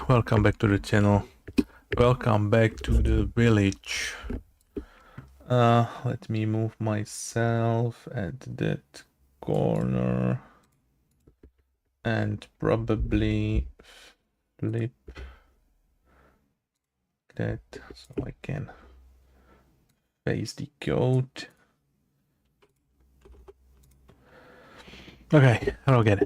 welcome back to the channel. Welcome back to the village. Let me move myself at that corner and probably flip that so I can face the goat. Okay, hello again.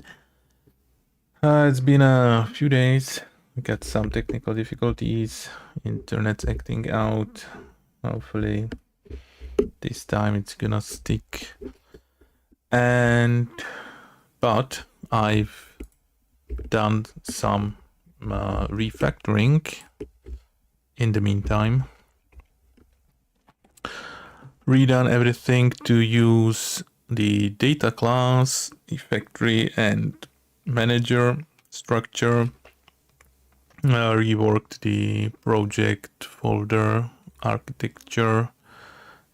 It's been a few days. We got some technical difficulties. Internet's acting out. Hopefully this time it's gonna stick. But I've done some refactoring in the meantime. Redone everything to use the data class, the factory and manager structure. Reworked the project folder architecture.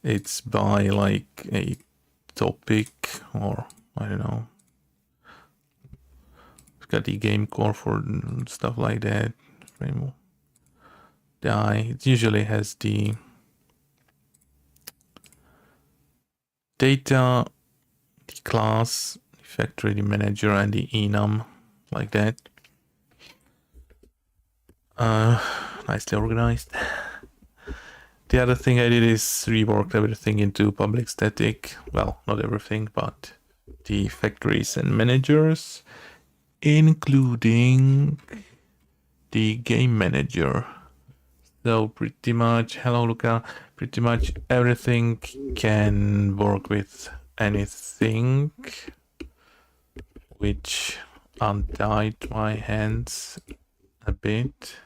It's by like a topic, or I don't know. It's got the game core for stuff like that. It usually has the data, the class, the factory, the manager, and the enum, like that. Nicely organized. The other thing I did is reworked everything into public static. Well, not everything, but the factories and managers, including the game manager. So pretty much, hello Luca, pretty much everything can work with anything, which untied my hands a bit.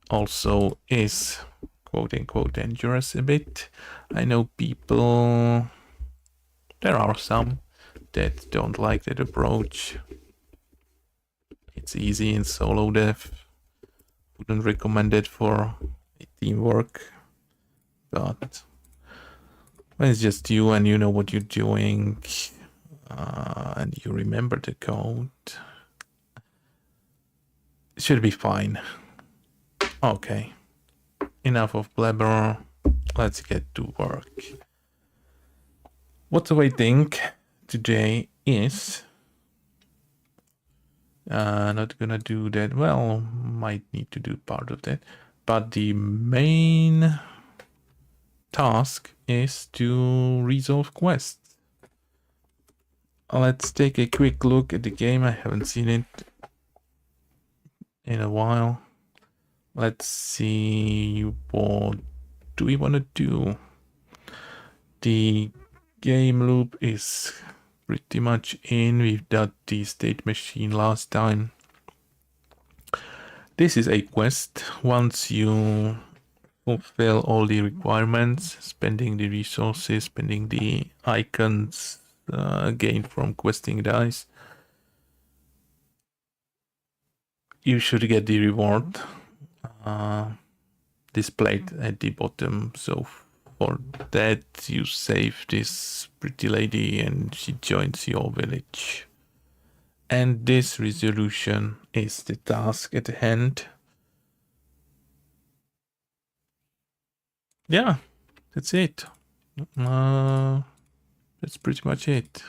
Also is quote unquote dangerous a bit. I know people, there are some that don't like that approach. It's easy in solo dev. Wouldn't recommend it for teamwork, but when it's just you and you know what you're doing and you remember the code, it should be fine. Okay, enough of blabber. Let's get to work. What do I think today is? Not gonna do that. Well, might need to do part of that, but the main task is to resolve quests. Let's take a quick look at the game. I haven't seen it in a while. Let's see, what do we want to do? The game loop is pretty much in. We've done the state machine last time. This is a quest. Once you fulfill all the requirements, spending the resources, spending the icons gained from questing dice, you should get the reward displayed at the bottom. So for that you save this pretty lady and she joins your village. And this resolution is the task at hand. Yeah, that's it. That's pretty much it.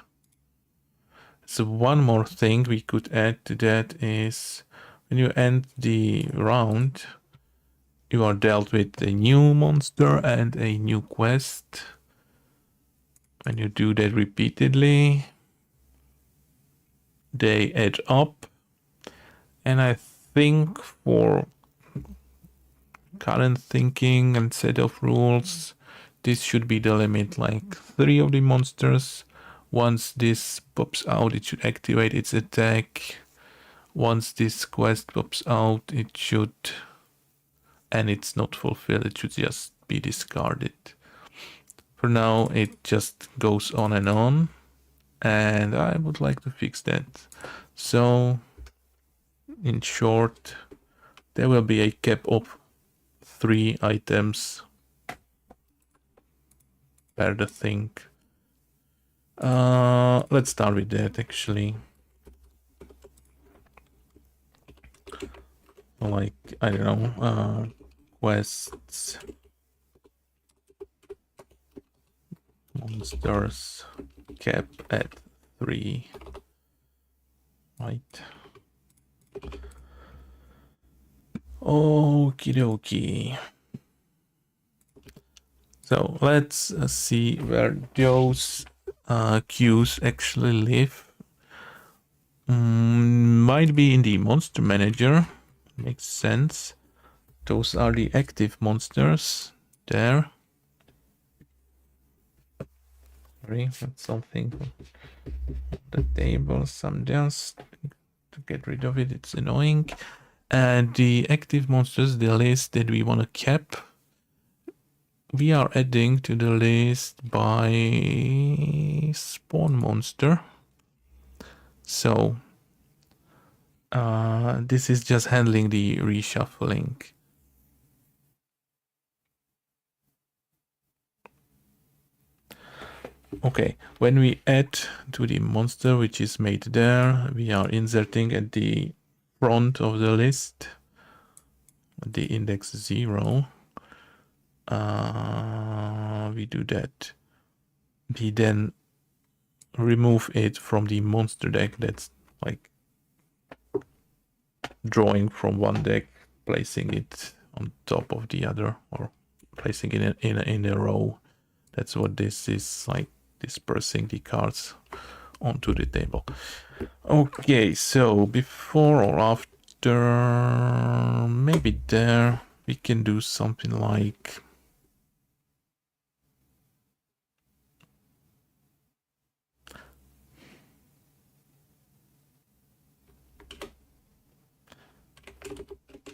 So one more thing we could add to that is when you end the round, you are dealt with a new monster and a new quest. When you do that repeatedly, they add up. And I think for current thinking and set of rules, this should be the limit, like 3 of the monsters. Once this pops out, it should activate its attack. Once this quest pops out, it should, and it's not fulfilled, it should just be discarded. For now, it just goes on, and I would like to fix that. So, in short, there will be a cap of 3 items per the thing. Let's start with that actually. like, I don't know, quests, monsters, cap at 3, right? Okie dokie. So let's see where those queues actually live. Might be in the monster manager. Makes sense. Those are the active monsters there. Sorry, that's something on the table. Some dust to get rid of it. It's annoying. And the active monsters, the list that we want to cap, we are adding to the list by spawn monster. So this is just handling the reshuffling. Okay, when we add to the monster which is made there, we are inserting at the front of the list the index 0. We do that. We then remove it from the monster deck. That's like drawing from one deck, placing it on top of the other, or placing it in a row. That's what this is, like dispersing the cards onto the table. Okay, so before or after, maybe there we can do something like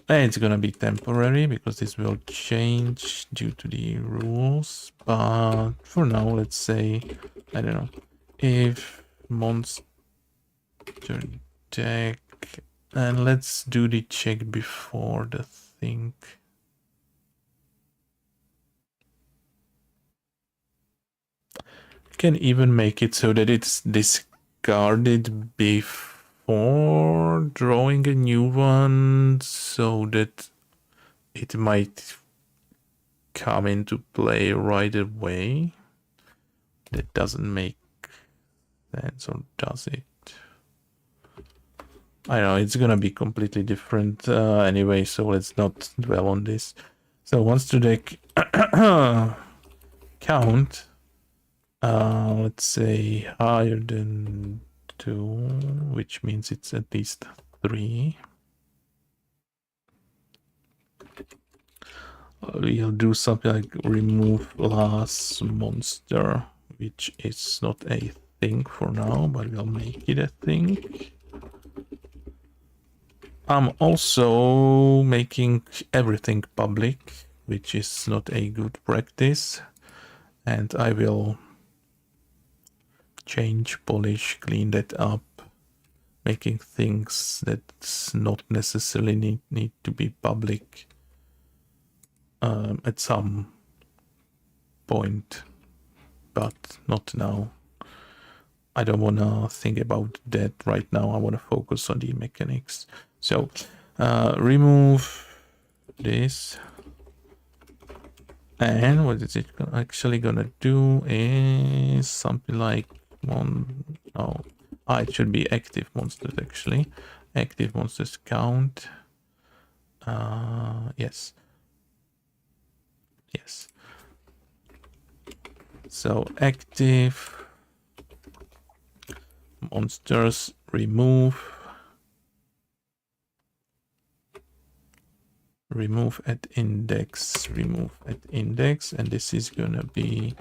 it's gonna be temporary because this will change due to the rules, but for now let's say, I don't know, if monster deck, and let's do the check before the thing. Can even make it so that it's discarded before drawing a new one, so that it might come into play right away. That doesn't make sense, or does it? I don't know, it's gonna be completely different anyway, so let's not dwell on this. So once the deck count, let's say higher than 2, which means it's at least 3. We'll do something like remove last monster, which is not a thing for now, but we'll make it a thing. I'm also making everything public, which is not a good practice, and I will change, polish, clean that up, making things that's not necessarily need to be public at some point, but not now. I don't want to think about that right now. I want to focus on the mechanics. So remove this, and what is it actually gonna do is something like it should be active monsters actually. Active monsters count. Yes. So active monsters, remove at index, and this is gonna be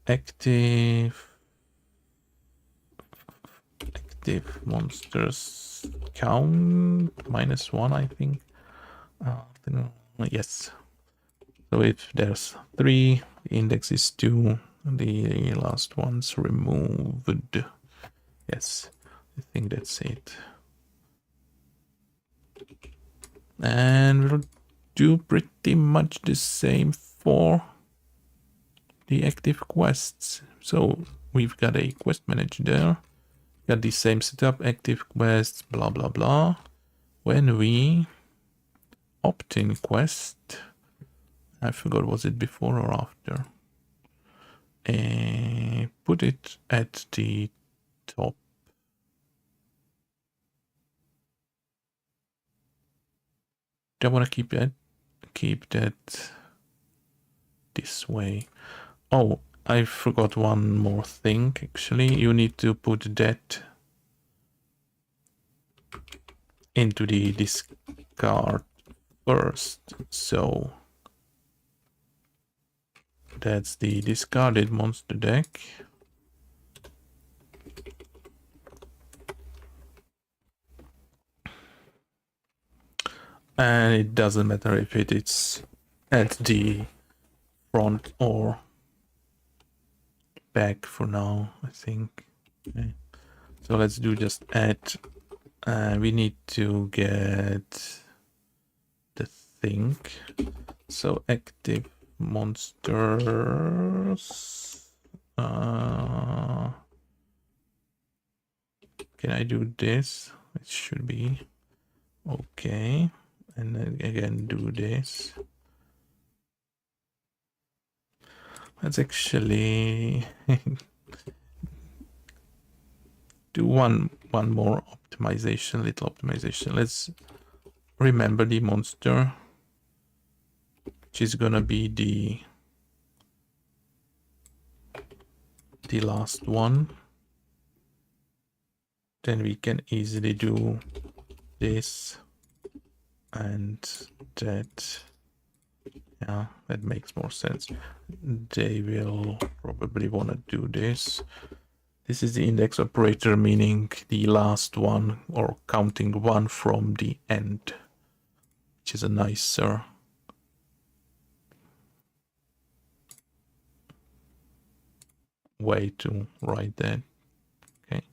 active monsters count -1, I think. Yes. So if there's 3, the index is 2, the last one's removed. Yes, I think that's it. And we'll do pretty much the same for the active quests. So we've got a quest manager there, got the same setup, active quests, blah blah blah. When we opt-in quest. I forgot, was it before or after? Put it at the top. Do I want to keep that this way? Oh, I forgot one more thing. Actually, you need to put that into the discard first. So that's the discarded monster deck. And it doesn't matter if it's at the front or back for now, I think. Okay. So let's do just add. We need to get the thing. So active monsters. Can I do this? It should be okay. And then again do this. Let's actually do one more optimization, little optimization. Let's remember the monster, which is gonna be the last one. Then we can easily do this and that. Yeah, that makes more sense. They will probably want to do this. This is the index operator, meaning the last one, or counting one from the end, which is a nicer way to write that. Okay.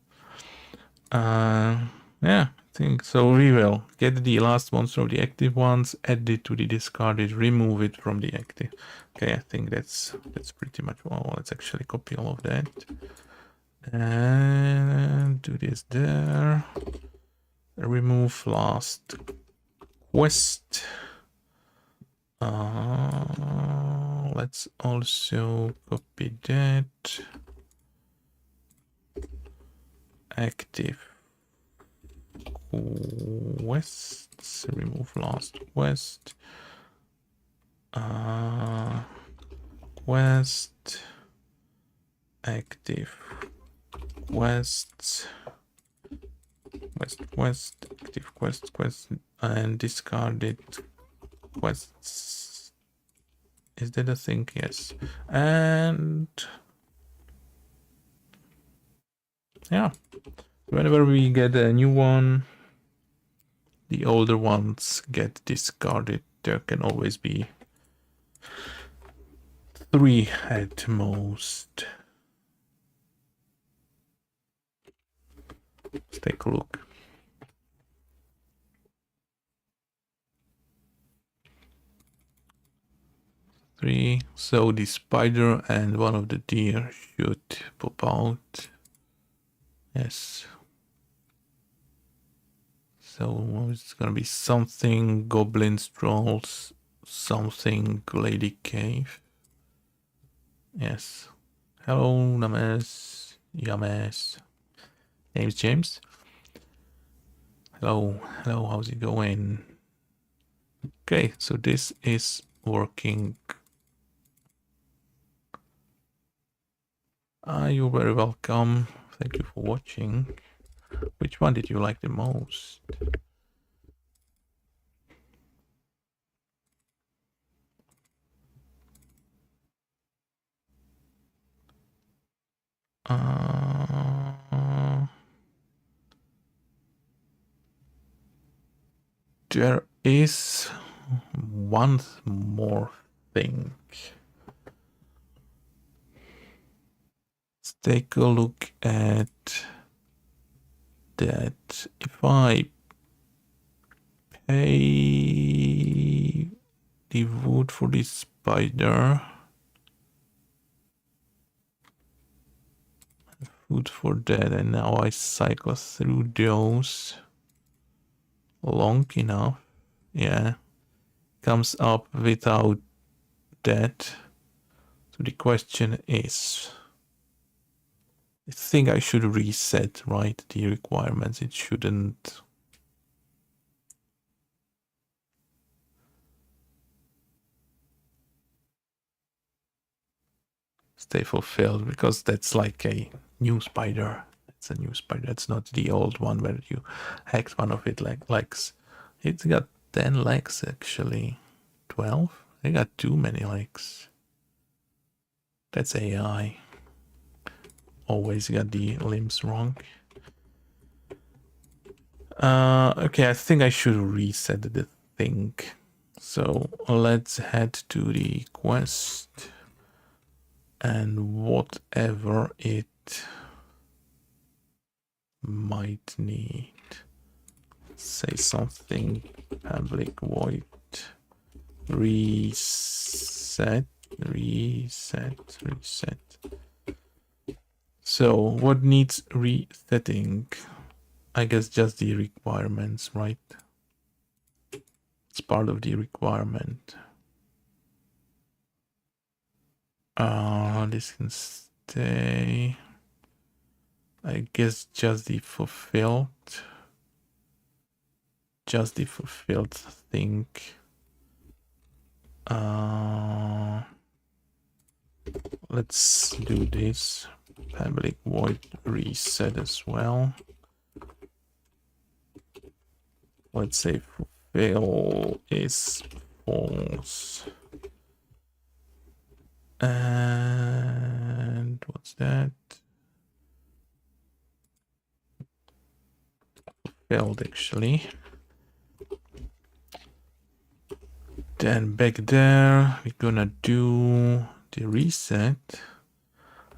Yeah, I think so. We will get the last monster of the active ones, add it to the discarded, remove it from the active. Okay, I think that's pretty much all. Let's actually copy all of that and do this there. Remove last quest. Let's also copy that. Active quests. Remove last quest. Quest. Active quests. Quest. Active quest. And discarded quests. Is that a thing? Yes. And yeah, whenever we get a new one, the older ones get discarded. There can always be 3 at most. Let's take a look. Three. So the spider and one of the deer should pop out. Yes. So it's gonna be something goblins, trolls, something lady cave. Yes. Hello, Names. Yames. Name's James. Hello, how's it going? Okay, so this is working. You're very welcome. Thank you for watching. Which one did you like the most? There is one more thing. Let's take a look at that. If I pay the wood for this spider, food for that, and now I cycle through those long enough. Yeah, comes up without that. So the question is, I think I should reset, right, the requirements. It shouldn't stay fulfilled, because that's like a new spider. It's a new spider. It's not the old one where you hacked one of its legs. It's got 10 legs actually. 12? I got too many legs. That's AI. Always got the limbs wrong. Okay, I think I should reset the thing. So let's head to the quest and whatever it might need. Say something public void reset. So what needs resetting? I guess just the requirements, right? It's part of the requirement. This can stay. I guess just the fulfilled thing. Let's do this. Public void reset as well. Let's say fulfill is false. And what's that? Failed actually. Then back there, we're gonna do the reset.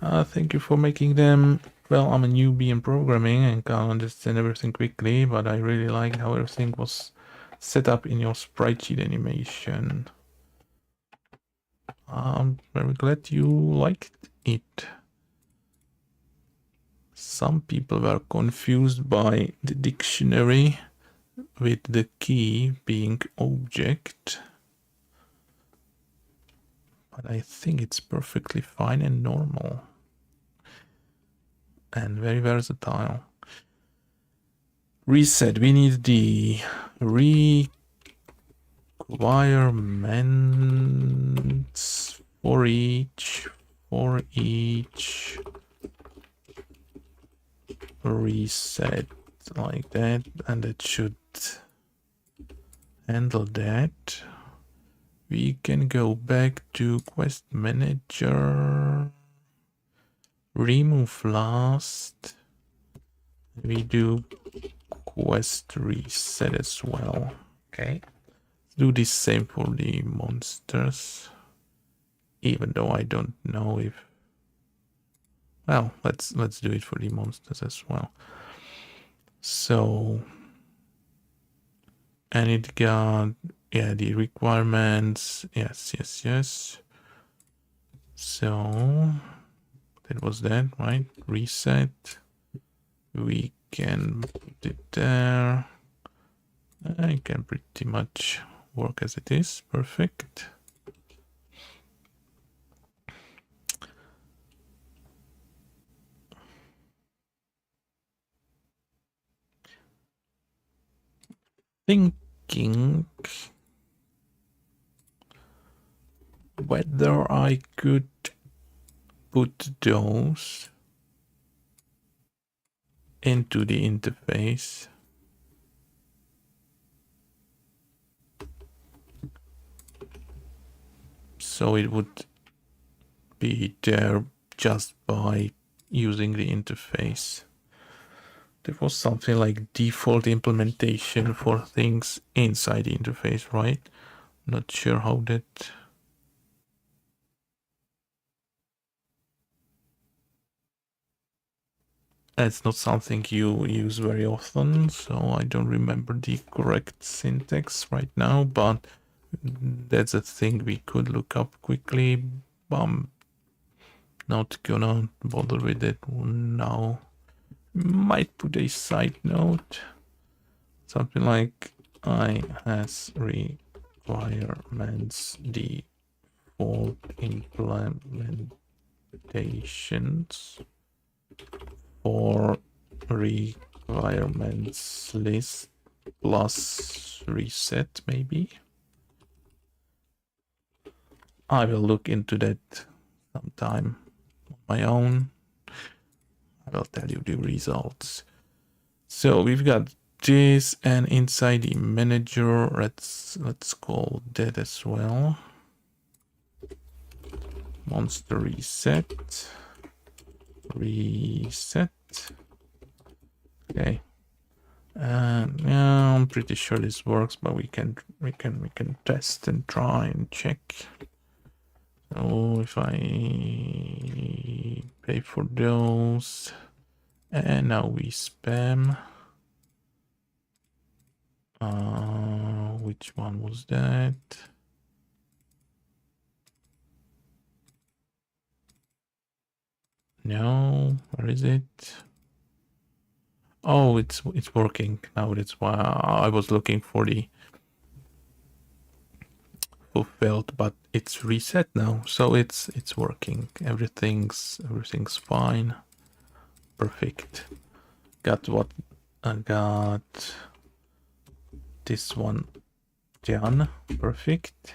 Thank you for making them. Well, I'm a newbie in programming and can't understand everything quickly, but I really like how everything was set up in your sprite sheet animation. I'm very glad you liked it. Some people were confused by the dictionary with the key being object. But I think it's perfectly fine and normal. And very versatile. Reset. We need the requirements for each reset, like that, and it should handle that. We can go back to quest manager, remove last. We do quest reset as well. Okay, do the same for the monsters, even though I don't know if, well, let's do it for the monsters as well. So, and it got, yeah, the requirements, yes. So that was that, right? Reset. We can put it there. I can pretty much work as it is. Perfect. Thinking whether I could put those into the interface. So it would be there just by using the interface. There was something like default implementation for things inside the interface, right? Not sure how that. It's not something you use very often, so I don't remember the correct syntax right now, but that's a thing we could look up quickly. I'm not gonna bother with it now. Might put a side note, something like I has requirements default implementations for requirements list plus reset, maybe. I will look into that sometime on my own. I will tell you the results. So we've got this, and inside the manager, let's call that as well. Monster reset. Okay. And yeah, I'm pretty sure this works, but we can test and try and check. So if I pay for those, and now we spam. Which one was that? No, where is it? Oh, it's working now. That's why I was looking for the fulfilled, but it's reset now, so it's working. Everything's fine. Perfect. Got what I got. This one done. Perfect.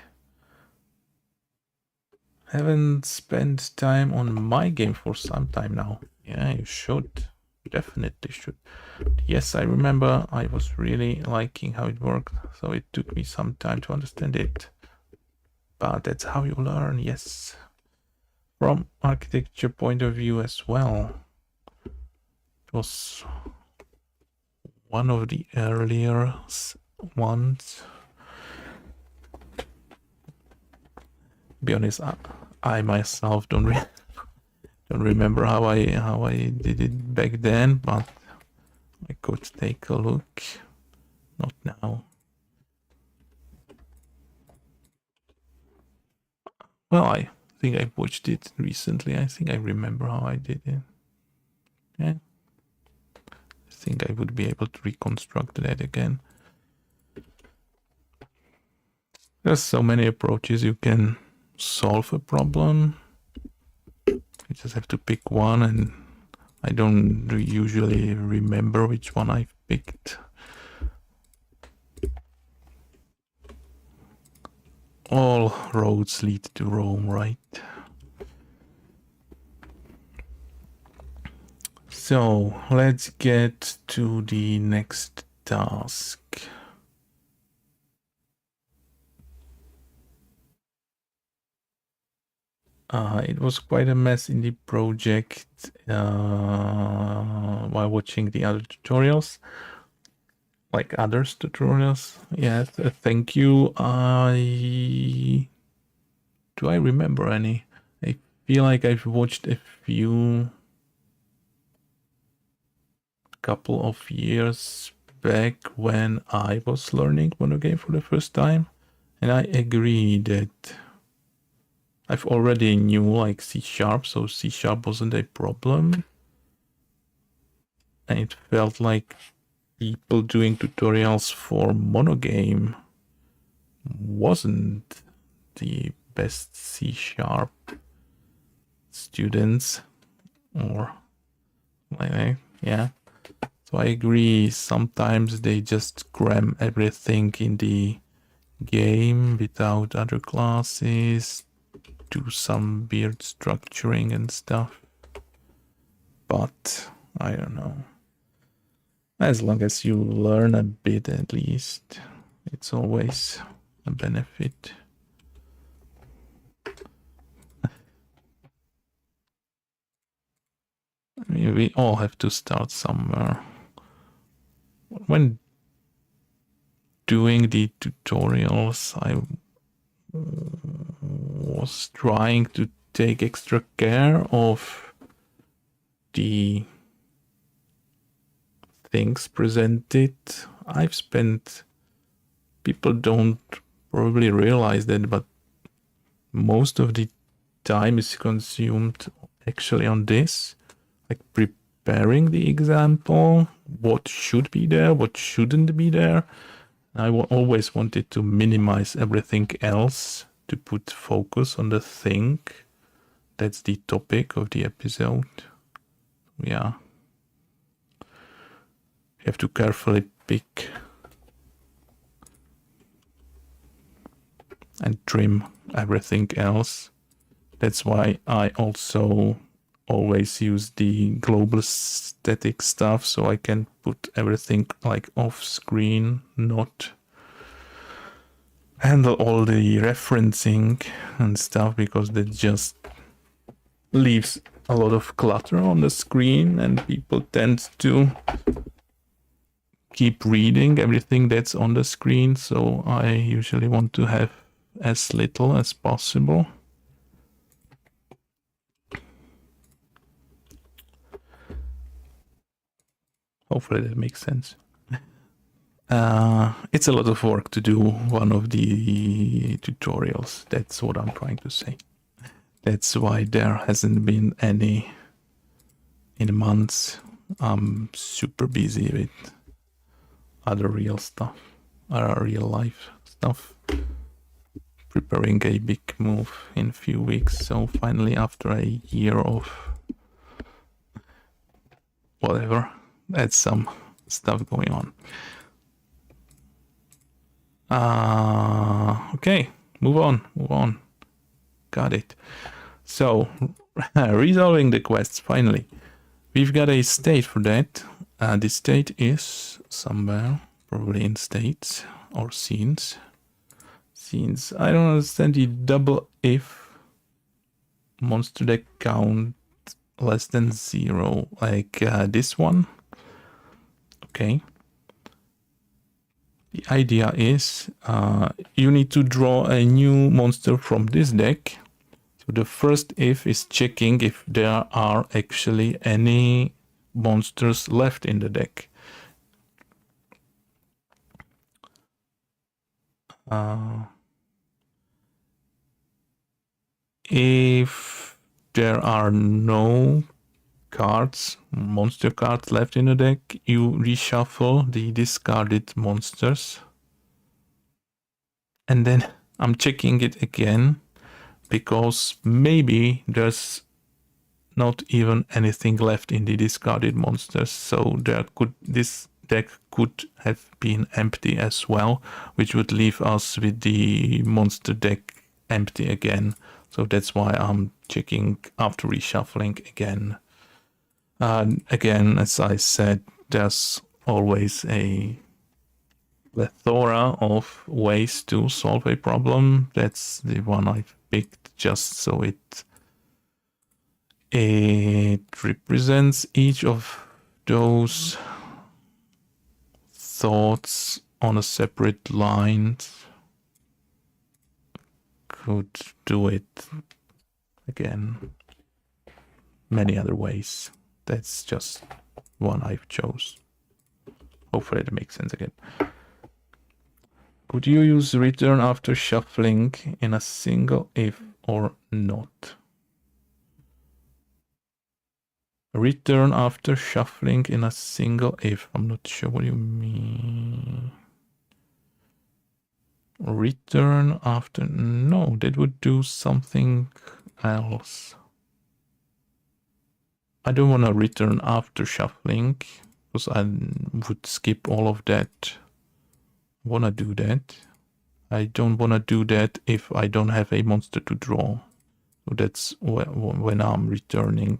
Haven't spent time on my game for some time now. Yeah, you should. You definitely should. Yes, I remember I was really liking how it worked, so it took me some time to understand it. But that's how you learn, yes. From architecture point of view as well. It was one of the earlier ones. To be honest, I myself don't remember how I did it back then, but I could take a look. Not now. Well, I think I watched it recently. I think I remember how I did it. Yeah. I think I would be able to reconstruct that again. There's so many approaches you can solve a problem. You just have to pick one, and I don't usually remember which one I picked. All roads lead to Rome, right? So let's get to the next task. It was quite a mess in the project while watching the other tutorials, like others tutorials. Yes, thank you. Do I remember any? I feel like I've watched a few couple of years back when I was learning Monogame for the first time, and I agree that I've already knew like C#, so C# wasn't a problem. And it felt like people doing tutorials for Monogame wasn't the best C# students, or like, yeah. So I agree, sometimes they just cram everything in the game without other classes, do some weird structuring and stuff. But I don't know. As long as you learn a bit, at least, it's always a benefit. I mean, we all have to start somewhere. When doing the tutorials, I was trying to take extra care of the things presented. People don't probably realize that, but most of the time is consumed actually on this, like preparing the example, what should be there, what shouldn't be there, I always wanted to minimize everything else to put focus on the thing. That's the topic of the episode. Yeah. You have to carefully pick and trim everything else. That's why I also always use the global static stuff, so I can put everything like off screen, not handle all the referencing and stuff, because that just leaves a lot of clutter on the screen and people tend to keep reading everything that's on the screen. So I usually want to have as little as possible. Hopefully that makes sense. It's a lot of work to do one of the tutorials. That's what I'm trying to say. That's why there hasn't been any in months. I'm super busy with other real stuff, other real life stuff. Preparing a big move in a few weeks. So finally, after a year of whatever, that's some stuff going on. Okay, move on. Got it. So, resolving the quests, finally. We've got a state for that. The state is somewhere, probably in states or scenes. Scenes. I don't understand the double if monster deck count less than 0, like this one. Okay. The idea is you need to draw a new monster from this deck. So the first if is checking if there are actually any monsters left in the deck. If there are no cards, monster cards left in the deck, you reshuffle the discarded monsters. And then I'm checking it again, because maybe there's not even anything left in the discarded monsters. So this deck could have been empty as well, which would leave us with the monster deck empty again. So that's why I'm checking after reshuffling again. Again, as I said, there's always a plethora of ways to solve a problem. That's the one I've picked just so it represents each of those thoughts on a separate line. Could do it again many other ways. That's just one I've chose. Hopefully it makes sense again. Could you use return after shuffling in a single if or not? Return after shuffling in a single if. I'm not sure what you mean. Return after... No, that would do something else. I don't want to return after shuffling, because I would skip all of that. I want to do that. I don't want to do that if I don't have a monster to draw. So that's when I'm returning.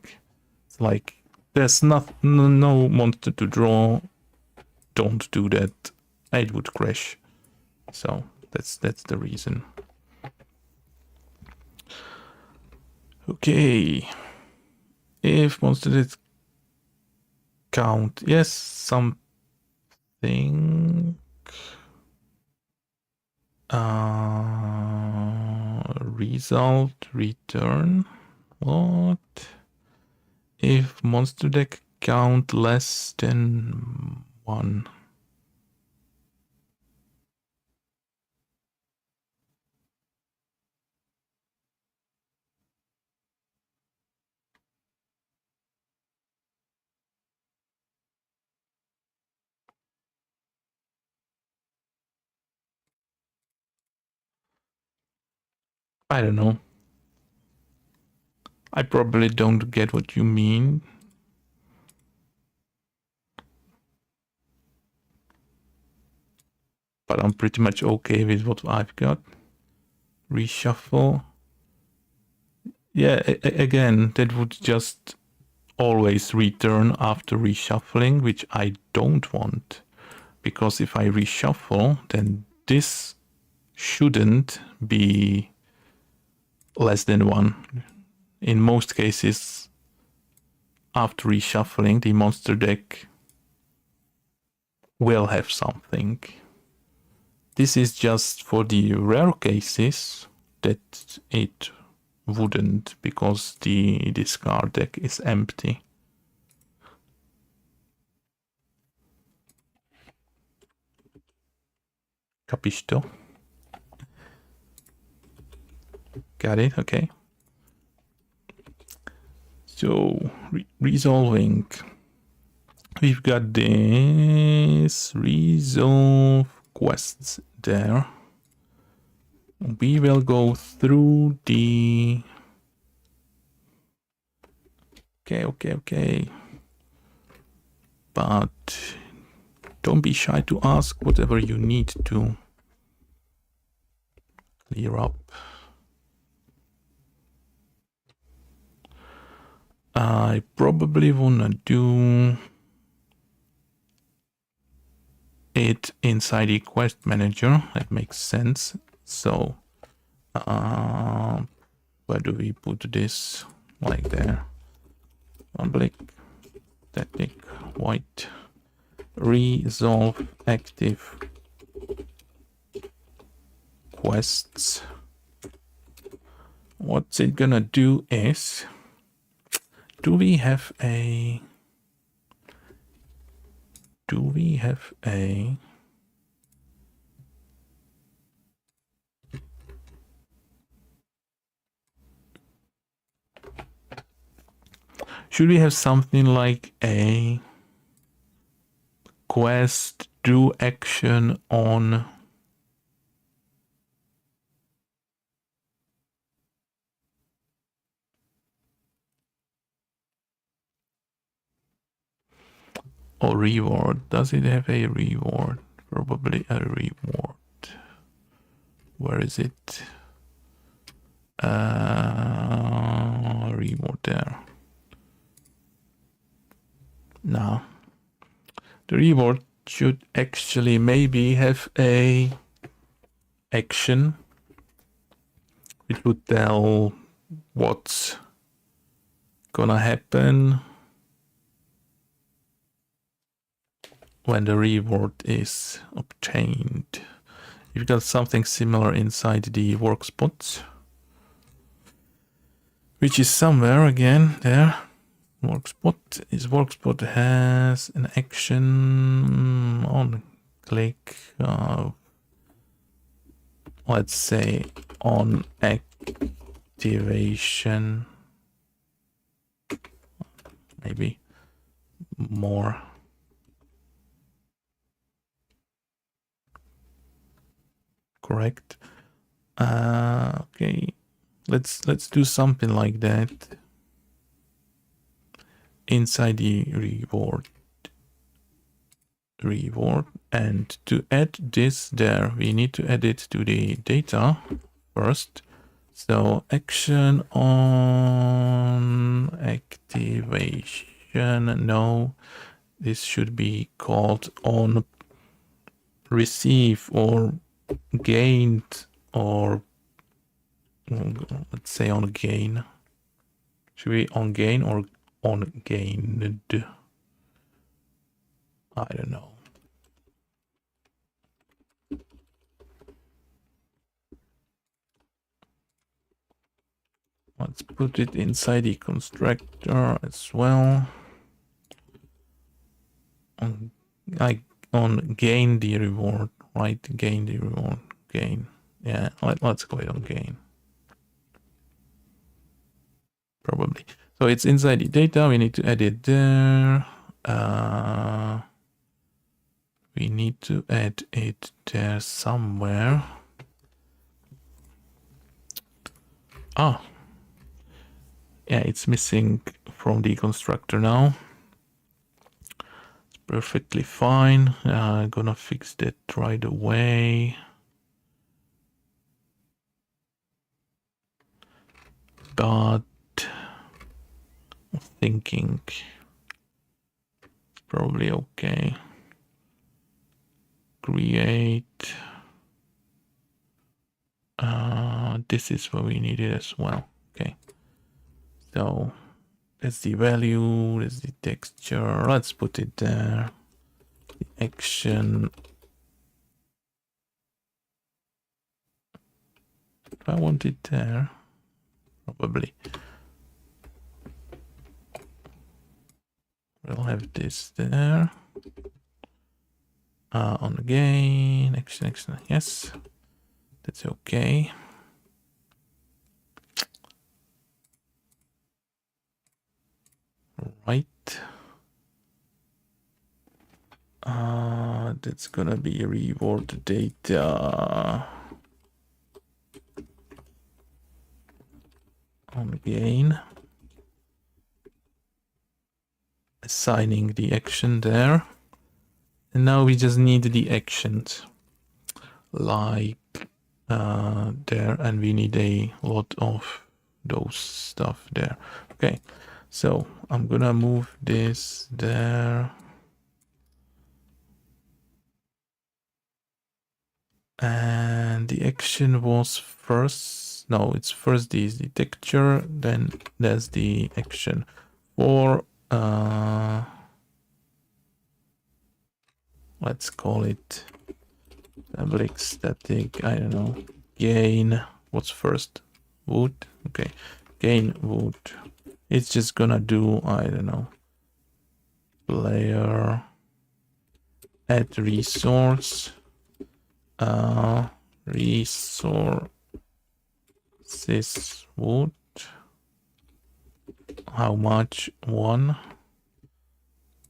It's like, there's no monster to draw. Don't do that. It would crash. So that's the reason. Okay. If monster did count, yes, something. Result return. What? If monster deck count less than 1. I don't know. I probably don't get what you mean. But I'm pretty much okay with what I've got. Reshuffle. Yeah, again, that would just always return after reshuffling, which I don't want. Because if I reshuffle, then this shouldn't be less than 1. In most cases, after reshuffling, the monster deck will have something. This is just for the rare cases that it wouldn't, because the discard deck is empty. Capisto? Got it, okay. So, resolving. We've got this resolve quests there. We will go through the... Okay. But don't be shy to ask whatever you need to clear up. I probably wanna do it inside the quest manager. That makes sense. So, where do we put this? Like there. Public, static, white. Resolve active quests. What's it gonna do is, do we have a should we have something like a quest do action on or reward? Does it have a reward? Probably a reward. Where is it? Reward there. No. The reward should actually maybe have a action. It would tell what's gonna happen when the reward is obtained. You've got something similar inside the workspot, which is somewhere again there. Workspot has an action on click. Let's say on activation. Maybe more. Correct. Okay, let's do something like that inside the reward, and to add this there, we need to add it to the data first. So action on activation. No, this should be called on receive or gained, or let's say on gain. Should we on gain or on gained? I don't know. Let's put it inside the constructor as well. On gain the reward, right? Gain the reward. Gain. Yeah, let's go on gain. Probably. So it's inside the data. We need to add it there. We need to add it there somewhere. Ah, yeah, it's missing from the constructor now. It's perfectly fine. I'm gonna fix that right away. But thinking probably okay. Create. This is what we needed as well. Okay. So that's the value, that's the texture. Let's put it there. The action. Do I want it there? Probably. We'll have this there. On again. Action. Yes. That's okay. Right. That's gonna be reward data. On again. Assigning the action there. And now we just need the actions. Like there, and we need a lot of those stuff there. Okay, so I'm gonna move this there. And the action was first. No, it's first is the texture, then there's the action for let's call it public static, I don't know, gain. What's first? Wood. Okay, gain wood. It's just gonna do, I don't know, player add resource, resources wood. How much? 1.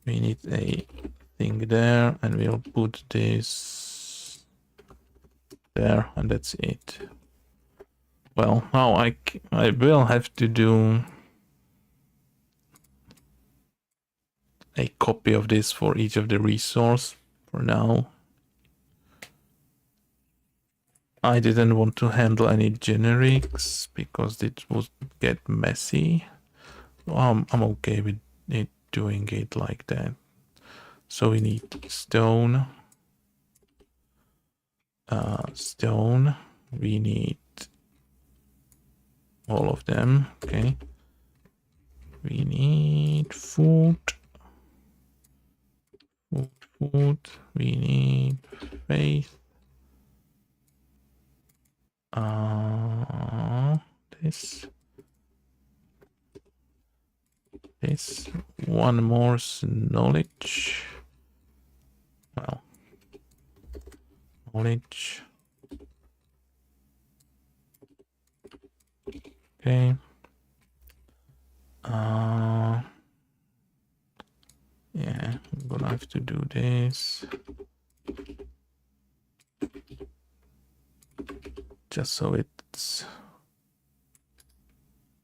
We need a thing there, and we'll put this there, and that's it. Well, now I will have to do a copy of this for each of the resource for now. I didn't want to handle any generics because it would get messy. I'm okay with it doing it like that. So we need stone. Stone. We need all of them. Okay. We need food. Food. We need faith. This. One more knowledge. Well, knowledge. Okay. Yeah, I'm gonna have to do this. Just so it's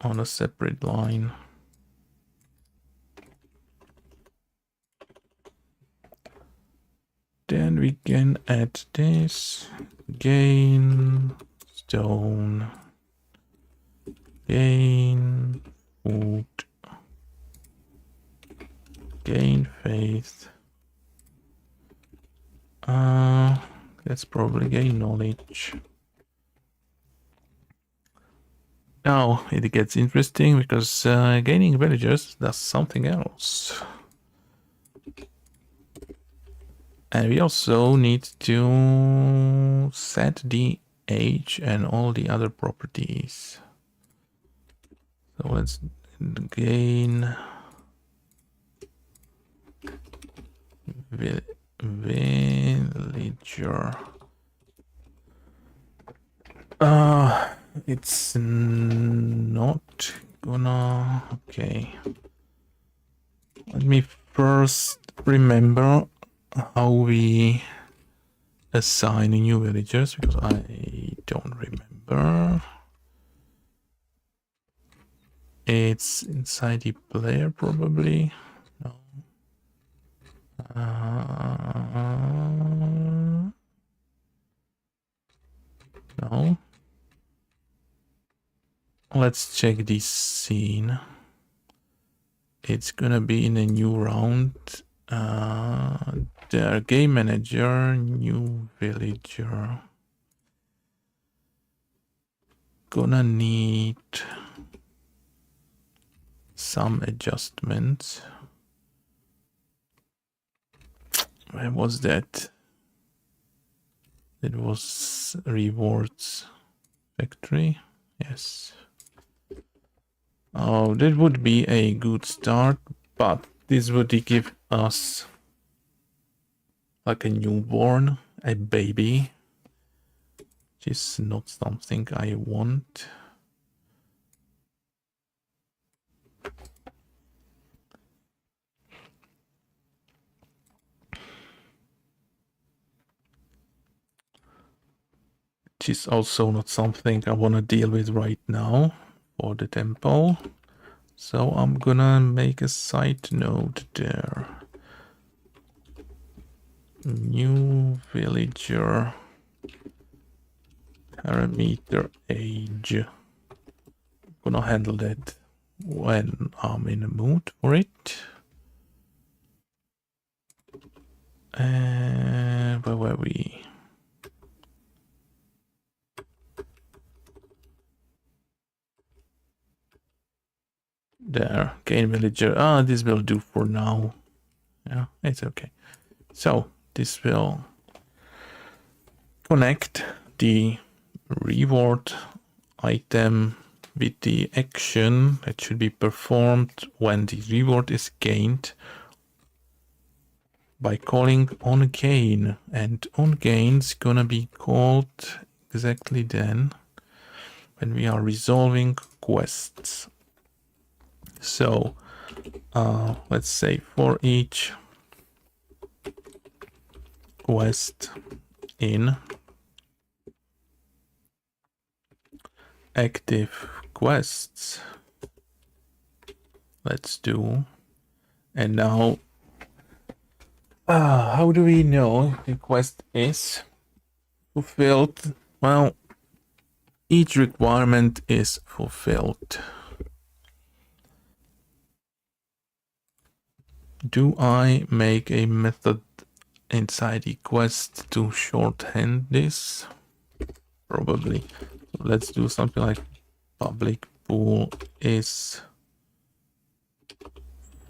on a separate line. Then we can add this. Gain stone. Gain food. Gain faith. Let's probably gain knowledge. Now it gets interesting because gaining villagers does something else. And we also need to set the age and all the other properties. So let's gain villager. It's not gonna. Okay. Let me first remember how we assign new villagers because I don't remember. it's inside the player probably. No. No. Let's check this scene. It's gonna be in a new round. There, game manager, new villager. Gonna need some adjustments. Where was that? It was rewards factory. Yes. Oh, that would be a good start, but this would give us like a newborn, a baby, which is not something I want. Which is also not something I want to deal with right now for the tempo. So I'm gonna make a side node there. New villager parameter age. I'm gonna handle that when I'm in the mood for it. And where were we? There, gain villager. This will do for now. Yeah, it's okay. So this will connect the reward item with the action that should be performed when the reward is gained by calling onGain, and onGain is gonna be called exactly then when we are resolving quests. So let's say for each quest in active quests, let's do, and now how do we know the quest is fulfilled? Well, each requirement is fulfilled. Do I make a method inside the quest to shorthand this? Probably. So let's do something like public pool is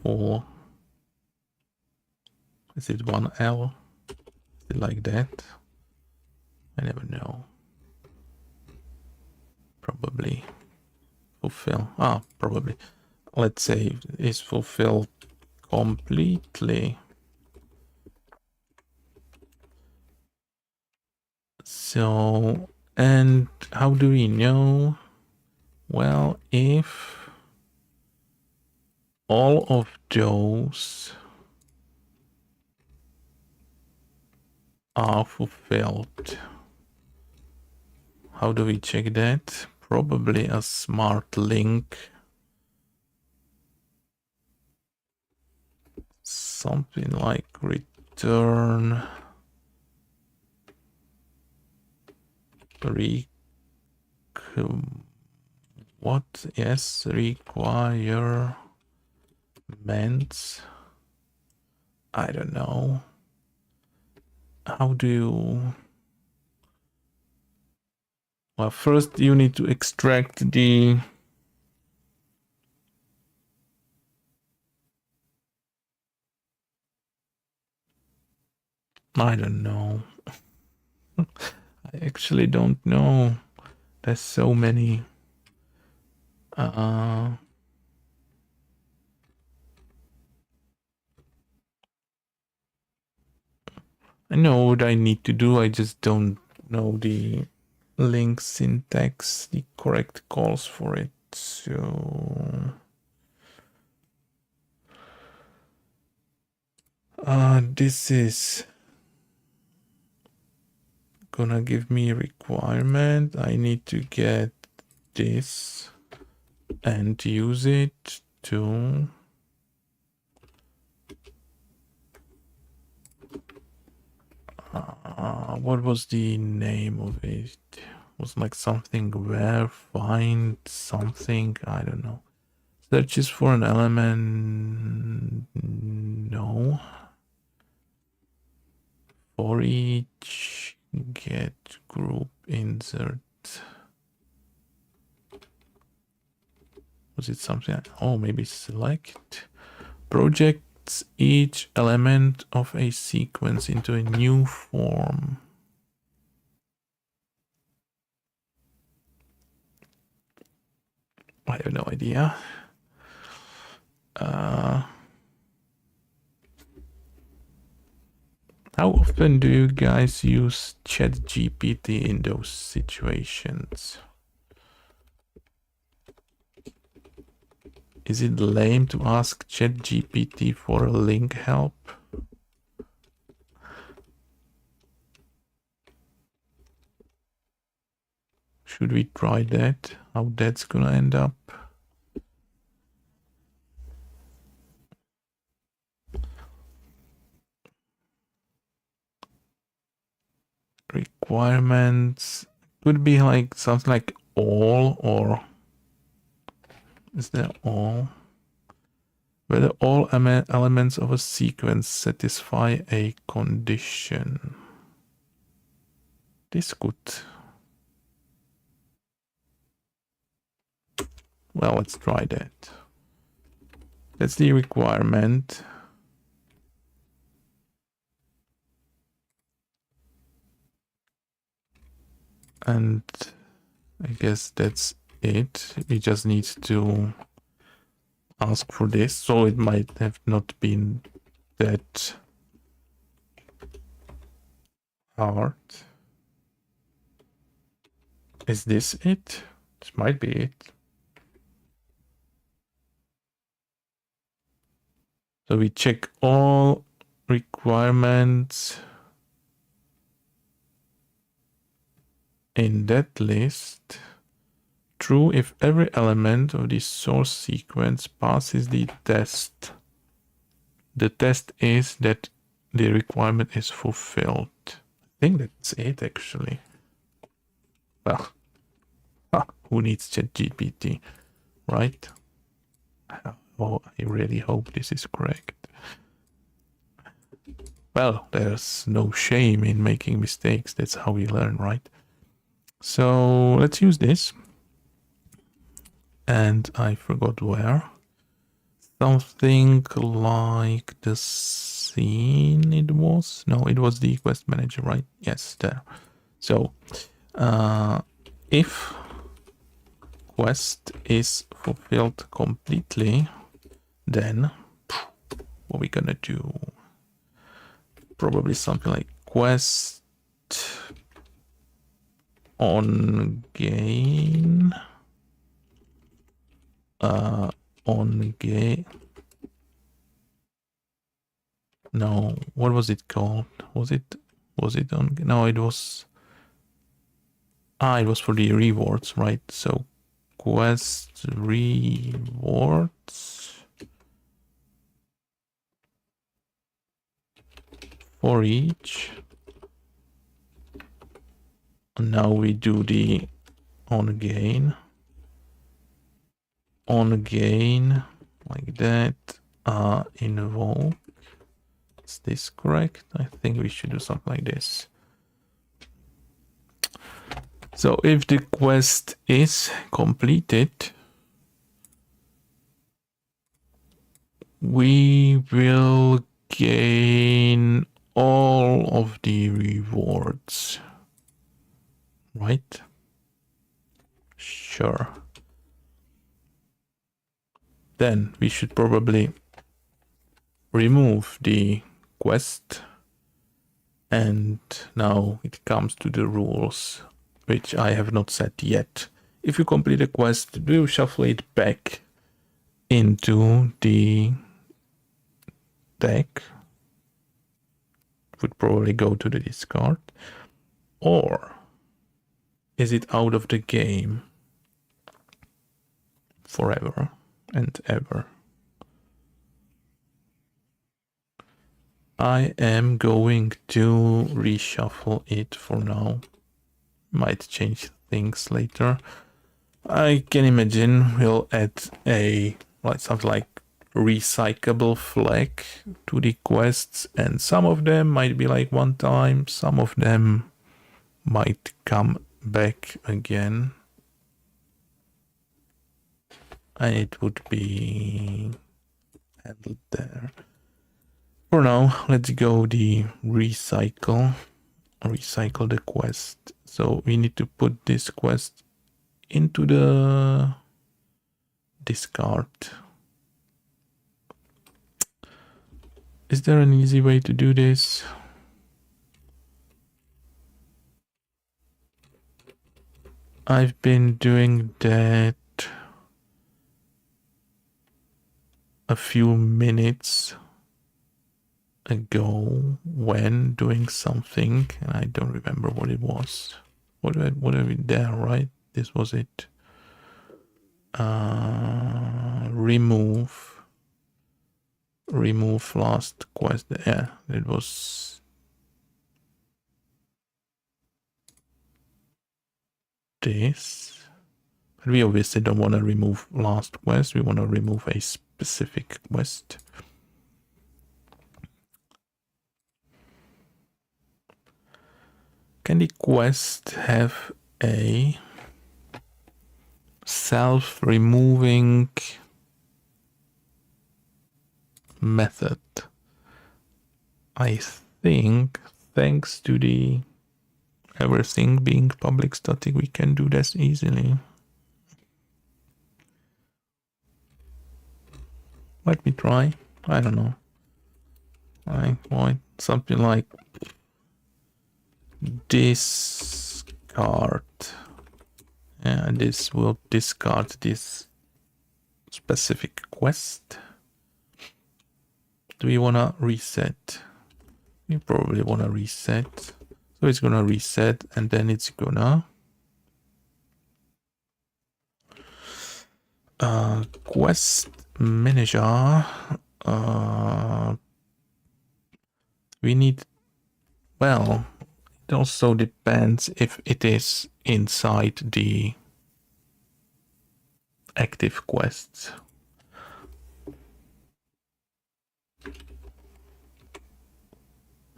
full. Is it 1L? Is it like that? I never know. Probably fulfill. Probably. Let's say is fulfilled completely. So, and how do we know? Well, if all of those are fulfilled, how do we check that? Probably a smart link. Something like return what? Yes, requirements. I don't know. How do you... Well, first you need to extract the... I don't know. I actually don't know. There's so many. I know what I need to do. I just don't know the link syntax, the correct calls for it. So this is gonna give me a requirement. I need to get this and use it to what was the name of it? It was like something where find something, I don't know. Searches for an element, no. For each get group insert. Was it something? Oh, maybe select. Projects each element of a sequence into a new form. I have no idea. How often do you guys use ChatGPT in those situations? Is it lame to ask ChatGPT for a link help? Should we try that? How that's gonna end up? Requirements could be like something like all, or is there all? Whether all elements of a sequence satisfy a condition. This could. Well, let's try that. That's the requirement. And I guess that's it. We just need to ask for this. So it might have not been that hard. Is this it? This might be it. So we check all requirements in that list. True if every element of the source sequence passes the test. The test is that the requirement is fulfilled. I think that's it, actually. Well, who needs ChatGPT, right? Oh, I really hope this is correct. Well, there's no shame in making mistakes. That's how we learn, right? So let's use this. And I forgot where. Something like the scene it was. No, it was the quest manager, right? Yes, there. So if quest is fulfilled completely, then what are we gonna do? Probably something like quest on gain. On gain. No, what was it called? Was it on? No, it was. It was for the rewards, right? So quest rewards for each. Now we do the on gain like that. Invoke. Is this correct? I think we should do something like this. So if the quest is completed, we will gain all of the rewards, right? Sure. Then we should probably remove the quest, and now it comes to the rules, which I have not set yet. If you complete a quest, we'll shuffle it back into the deck. Would probably go to the discard. Or is it out of the game? forever and ever. I am going to reshuffle it for now. Might change things later. I can imagine we'll add a something like recyclable flag to the quests, and some of them might be like one time, some of them might come back again, and it would be handled there. For now, let's go the recycle the quest. So we need to put this quest into the discard. Is there an easy way to do this? I've been doing that a few minutes ago when doing something, and I don't remember what it was. What have we there, right? This was it. Remove last quest. Yeah, it was this. But we obviously don't want to remove last quest. We want to remove a specific quest. Can the quest have a self-removing method? I think, thanks to the everything being public static, we can do this easily. Let me try. I don't know. I want something like discard. And this will discard this specific quest. Do we want to reset? We probably want to reset. So it's going to reset, and then it's going to quest manager. We need, well, it also depends if it is inside the active quests.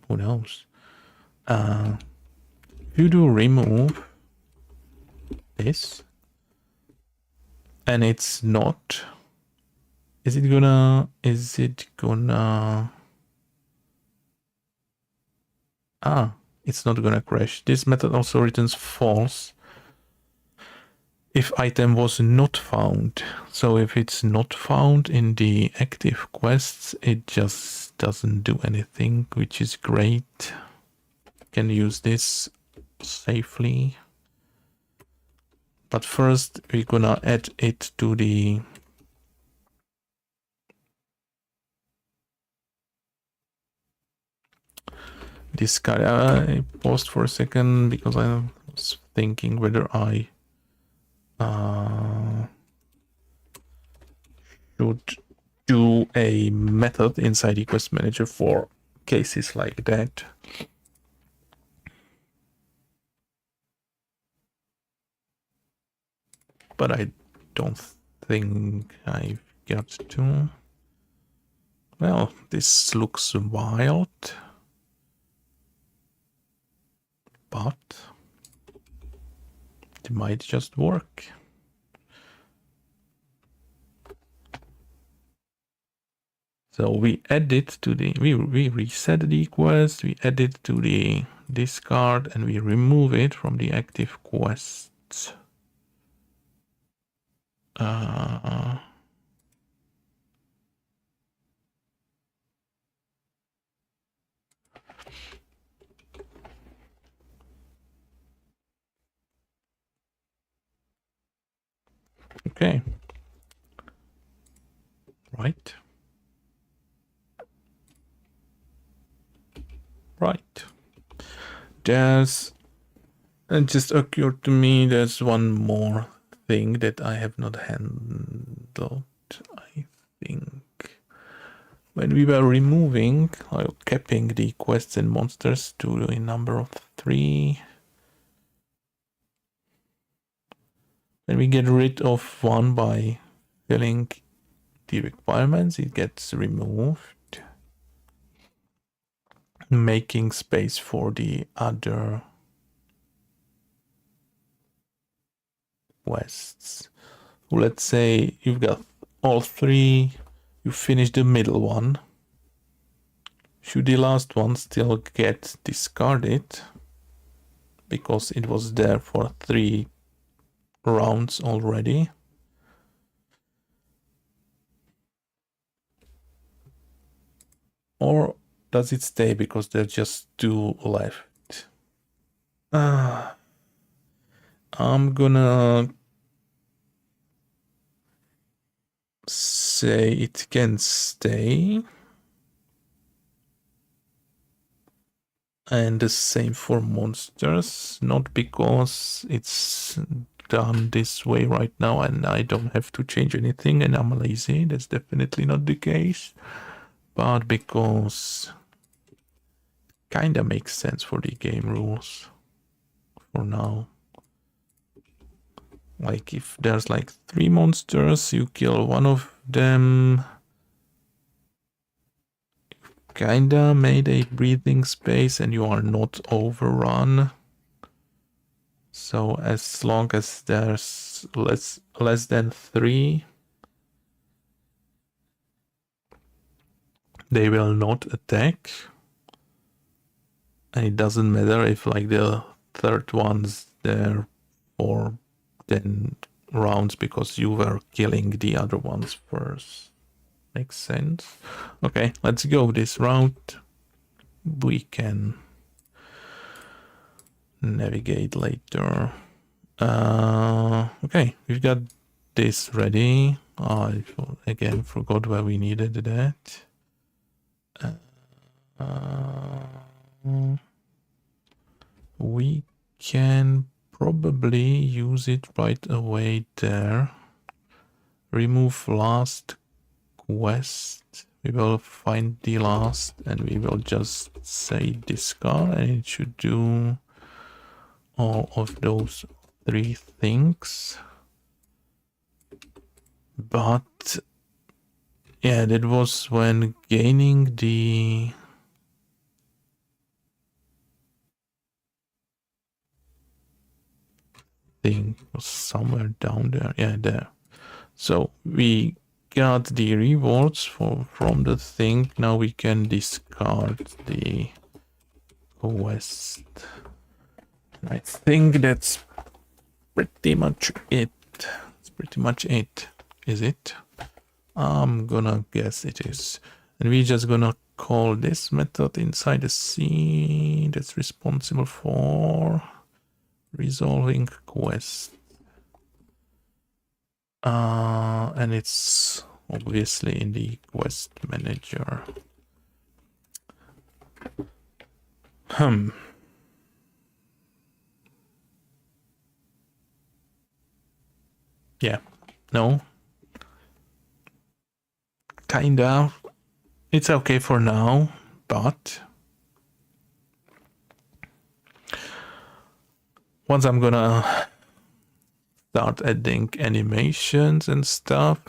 Who knows? If you do remove this and it's not, is it gonna it's not gonna crash. This method also returns false if item was not found. So if it's not found in the active quests, it just doesn't do anything, which is great. Can use this safely. But first we're gonna add it to the discard. I paused for a second because I was thinking whether I should do a method inside the quest manager for cases like that. But I don't think I've got to. Well, this looks wild, but it might just work. So we add it to the, we reset the quest, we add it to the discard, and we remove it from the active quests. Okay. Right. Right. There's, it just occurred to me, there's one more thing that I have not handled, I think. When we were removing or capping the quests and monsters to a number of 3, when we get rid of one by filling the requirements, it gets removed, making space for the other quests. Let's say you've got all 3, you finish the middle one. Should the last one still get discarded because it was there for 3 rounds already? Or does it stay because there's just 2 left? I'm gonna say it can stay. And the same for monsters, not because it's done this way right now and I don't have to change anything and I'm lazy. That's definitely not the case. But because kinda makes sense for the game rules for now. Like if there's like 3 monsters, you kill one of them, kinda made a breathing space and you are not overrun. So as long as there's less than 3, they will not attack. And it doesn't matter if like the third one's there for 10 rounds because you were killing the other ones first. Makes sense. Okay, let's go this route. We can navigate later. Okay, we've got this ready. I again forgot where we needed that. We can probably use it right away there. Remove last quest. We will find the last and we will just say discard and it should do all of those 3 things. But yeah, that was when gaining the thing was somewhere down there. Yeah, there. So we got the rewards from the thing. Now we can discard the quest. I think that's pretty much it. It's pretty much it. Is it? I'm gonna guess it is. And we're just gonna call this method inside the scene that's responsible for resolving quest. And it's obviously in the quest manager. Yeah, no. Kinda. It's okay for now, but once I'm gonna start adding animations and stuff,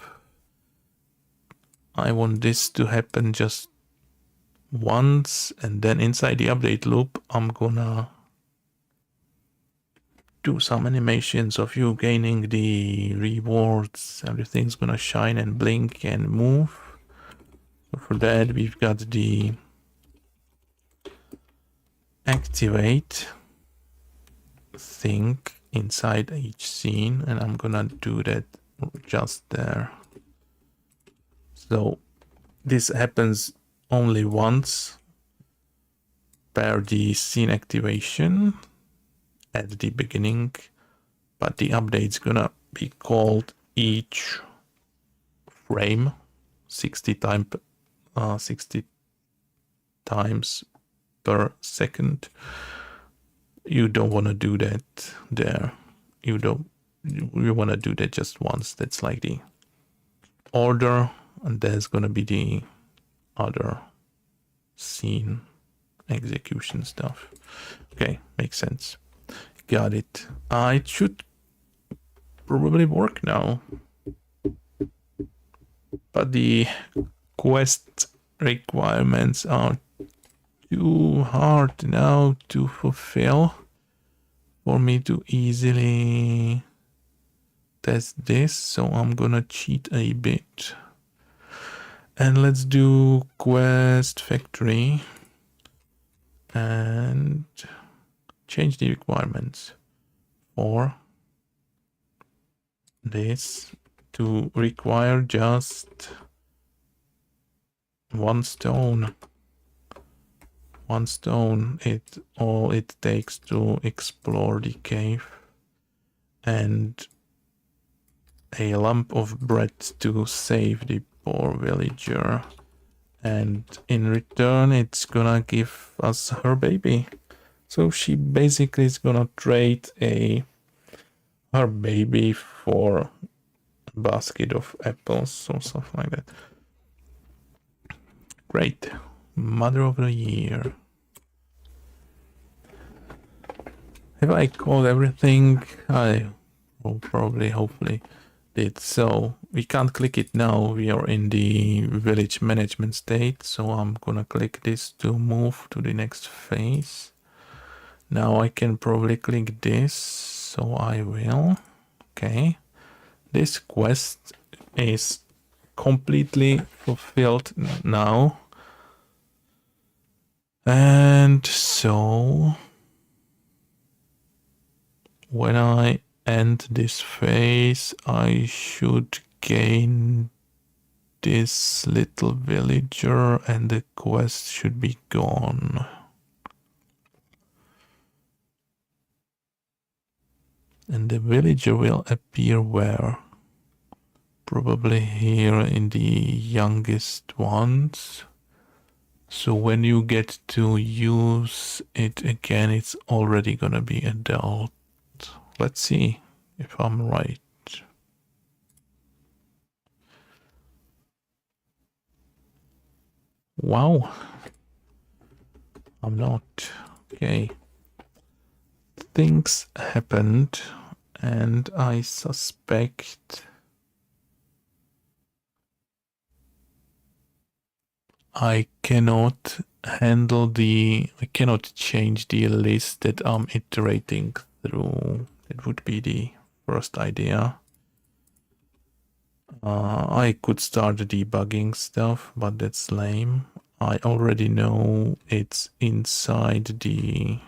I want this to happen just once, and then inside the update loop, I'm gonna do some animations of you gaining the rewards. Everything's gonna shine and blink and move. So for that, we've got the activate thing inside each scene, and I'm gonna do that just there. So this happens only once per the scene activation at the beginning, but the update's gonna be called each frame 60 times per second. You don't want to do that there. You don't we want to do that just once. That's like the order, and there's gonna be the other scene execution stuff. Okay, makes sense. Got it. It should probably work now. But the quest requirements are too hard now to fulfill for me to easily test this, so I'm gonna cheat a bit. And let's do quest factory and change the requirements for this to require just one stone. One stone, all it takes to explore the cave, and a lump of bread to save the poor villager. And in return, it's gonna give us her baby. So she basically is gonna trade her baby for a basket of apples or something like that. Great. Mother of the Year. Have I called everything? I will probably, hopefully, did. So we can't click it now. We are in the village management state. So I'm gonna click this to move to the next phase. Now I can probably click this. So I will. Okay. This quest is completely fulfilled now. And so when I end this phase, I should gain this little villager and the quest should be gone. And the villager will appear where? Probably here in the youngest ones. So when you get to use it again, it's already gonna be adult. Let's see if I'm right. Wow. I'm not. Okay. Things happened, and I suspect I cannot change the list that I'm iterating through. It would be the first idea. I could start debugging stuff, but that's lame. I already know it's inside the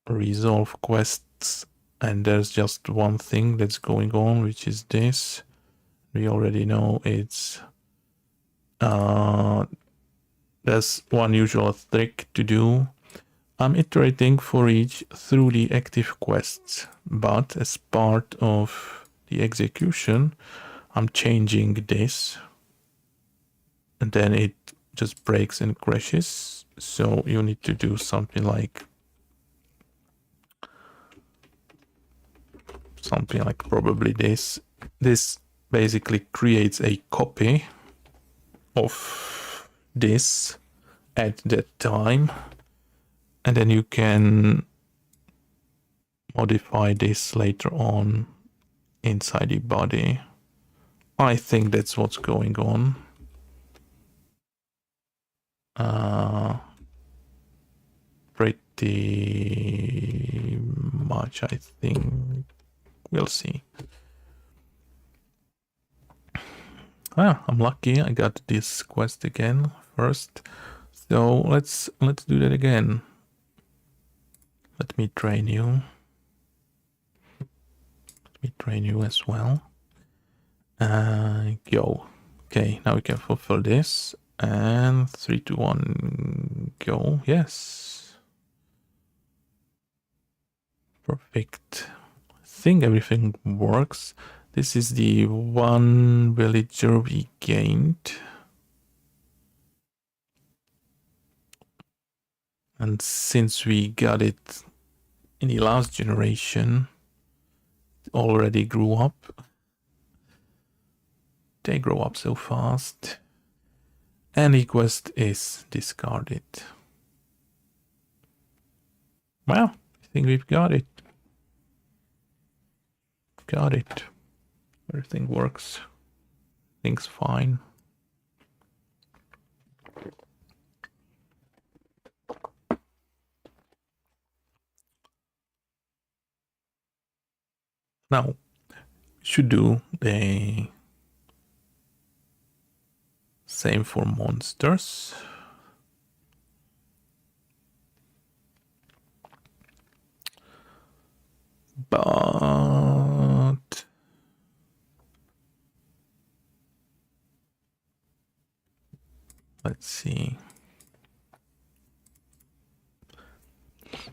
resolve quests, and there's just one thing that's going on, which is this. We already know it's there's one usual trick to do. I'm iterating for each through the active quests, but as part of the execution, I'm changing this, and then it just breaks and crashes. So you need to do something like probably this. This basically creates a copy of this at that time, and then you can modify this later on inside the body. I think that's what's going on. Pretty much, I think. We'll see. I'm lucky I got this quest again first. So let's do that again. Let me train you. Let me train you as well. Go. Okay, now we can fulfill this. And 3, 2, 1, go. Yes. Perfect. I think everything works. This is the one villager we gained. And since we got it in the last generation already grew up. They grow up so fast. Any quest is discarded. Well, I think we've got it. Got it. Everything works. Things fine. Now, should do the same for monsters. But let's see.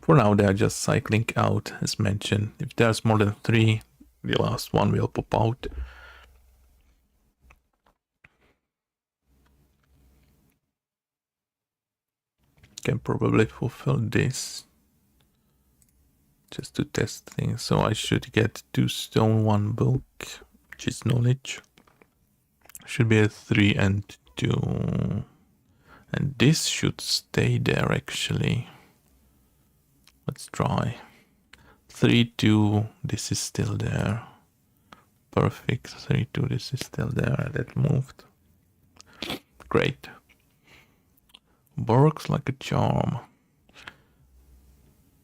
For now, they are just cycling out, as mentioned. If there's more than 3, the last one will pop out. Can probably fulfill this just to test things. So I should get 2 stone, 1 book, which is knowledge. Should be a 3 and 2. And this should stay there actually. Let's try. 3, 2, this is still there. Perfect. 3, 2, this is still there. That moved. Great. Works like a charm.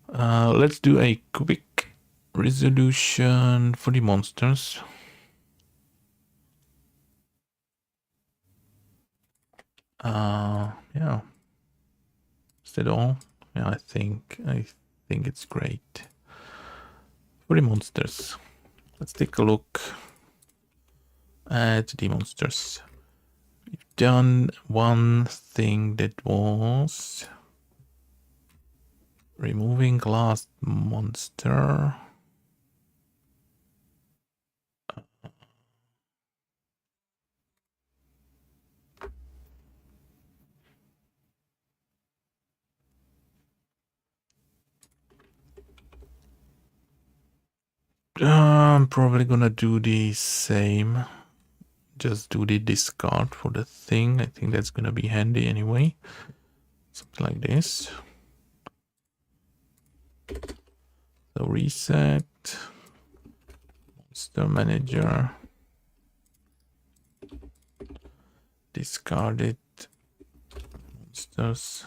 Let's do a quick resolution for the monsters. Yeah. Is that all? Yeah, I think it's great. For the monsters. Let's take a look at the monsters. We've done one thing that was removing last monster. I'm probably gonna do the same. Just do the discard for the thing. I think that's gonna be handy anyway. Something like this. So reset. Monster manager. Discard it. Monsters.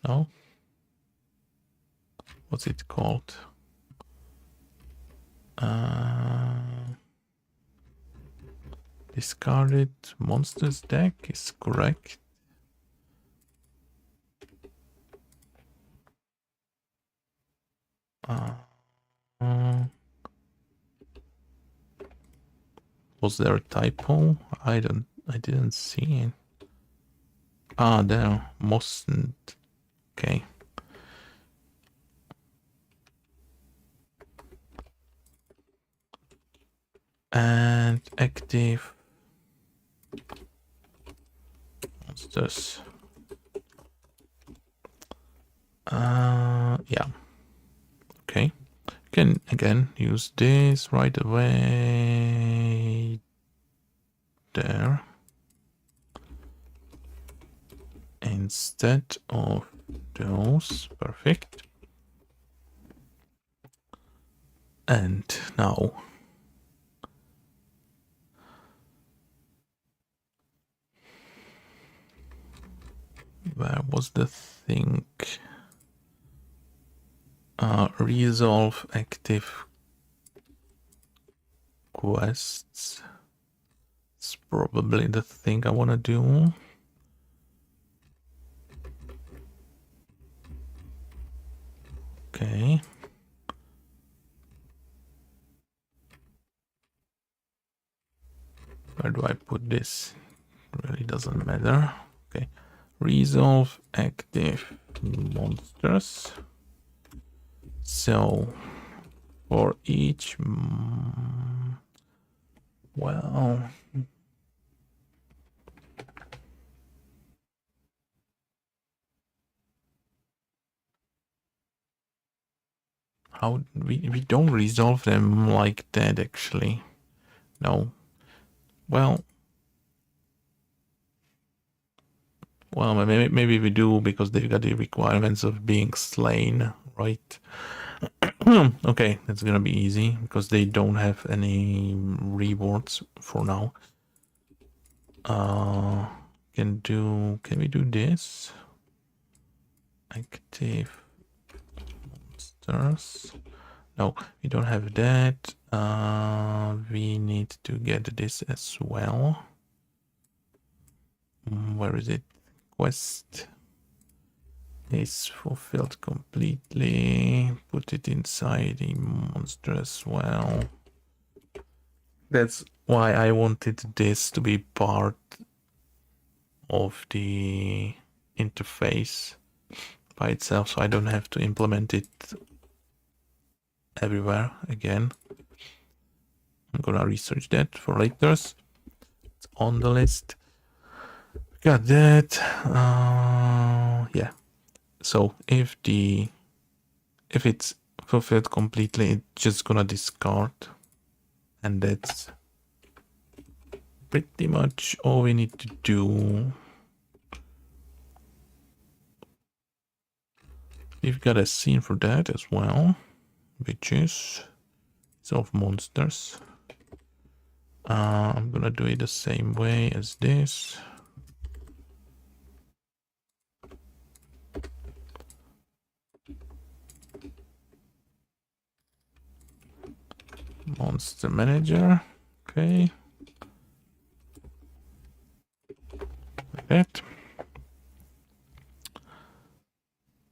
No? What's it called? Discarded monsters deck is correct. Was there a typo? I didn't see it. Ah, there mustn't. Okay. And active monsters. Yeah. Okay. Can again use this right away. There. Instead of those. Perfect. And now. Where was the thing? Resolve active quests. It's probably the thing I want to do. Okay. Where do I put this? Really doesn't matter. Okay. Resolve active monsters. So for each, well, how we don't resolve them like that actually. No. Well, maybe we do because they've got the requirements of being slain, right? Okay, that's gonna be easy because they don't have any rewards for now. Can we do this? Active monsters. No, we don't have that. We need to get this as well. Where is it? Quest is fulfilled completely. Put it inside the monster as well. That's why I wanted this to be part of the interface by itself, so I don't have to implement it everywhere again. I'm gonna research that for later. It's on the list. Got that. Yeah. So if it's fulfilled completely, it's just gonna discard, and that's pretty much all we need to do. We've got a scene for that as well, which is Solve Monsters. I'm gonna do it the same way as this. Monster Manager. Okay. Like that.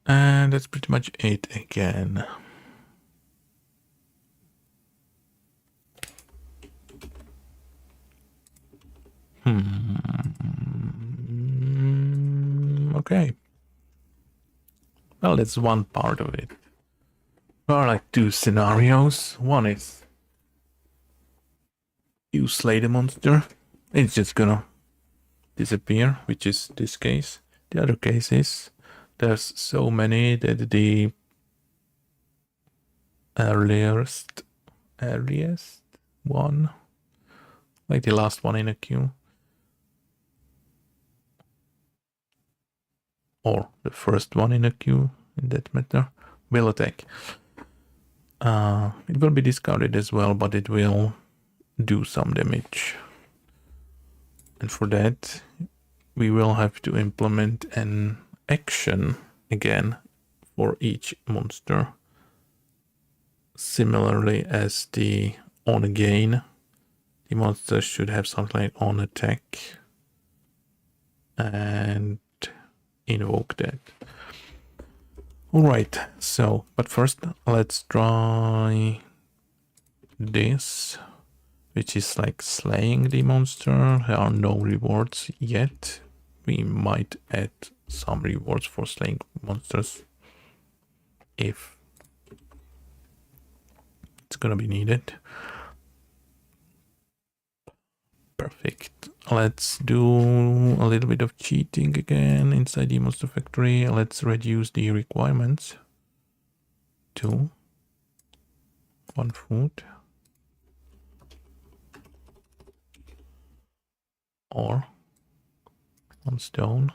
And that's pretty much it again. Okay. Well, that's one part of it. There are like two scenarios. One is you slay the monster, it's just gonna disappear, which is this case. The other case is there's so many that the earliest one, like the last one in a queue, or the first one in a queue in that matter, will attack. It will be discarded as well, but it will do some damage. And for that, we will have to implement an action again for each monster. Similarly as the on gain, the monster should have something like on attack and invoke that. Alright, so, but first let's try this, which is like slaying the monster. There are no rewards yet. We might add some rewards for slaying monsters if it's gonna be needed. Perfect. Let's do a little bit of cheating again inside the monster factory. Let's reduce the requirements to 1 food or 1 stone.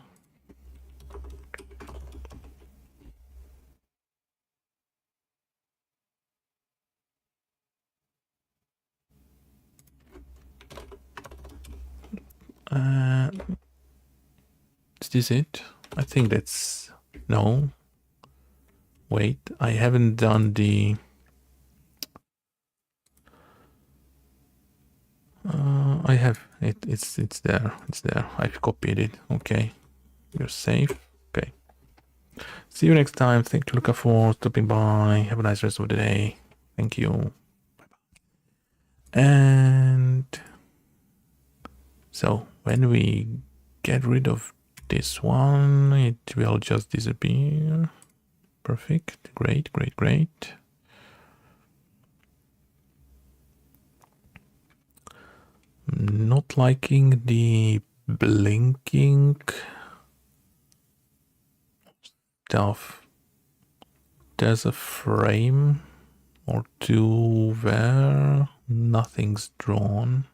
Is this it? I think that's... No. Wait, I haven't done the... I have it. It's there. It's there. I've copied it. Okay. You're safe. Okay. See you next time. Thank you, Luca, for stopping by. Have a nice rest of the day. Thank you. Bye-bye. And... So, when we get rid of this one, it will just disappear. Perfect. Great, great, great. Not liking the blinking stuff. There's a frame or two where nothing's drawn.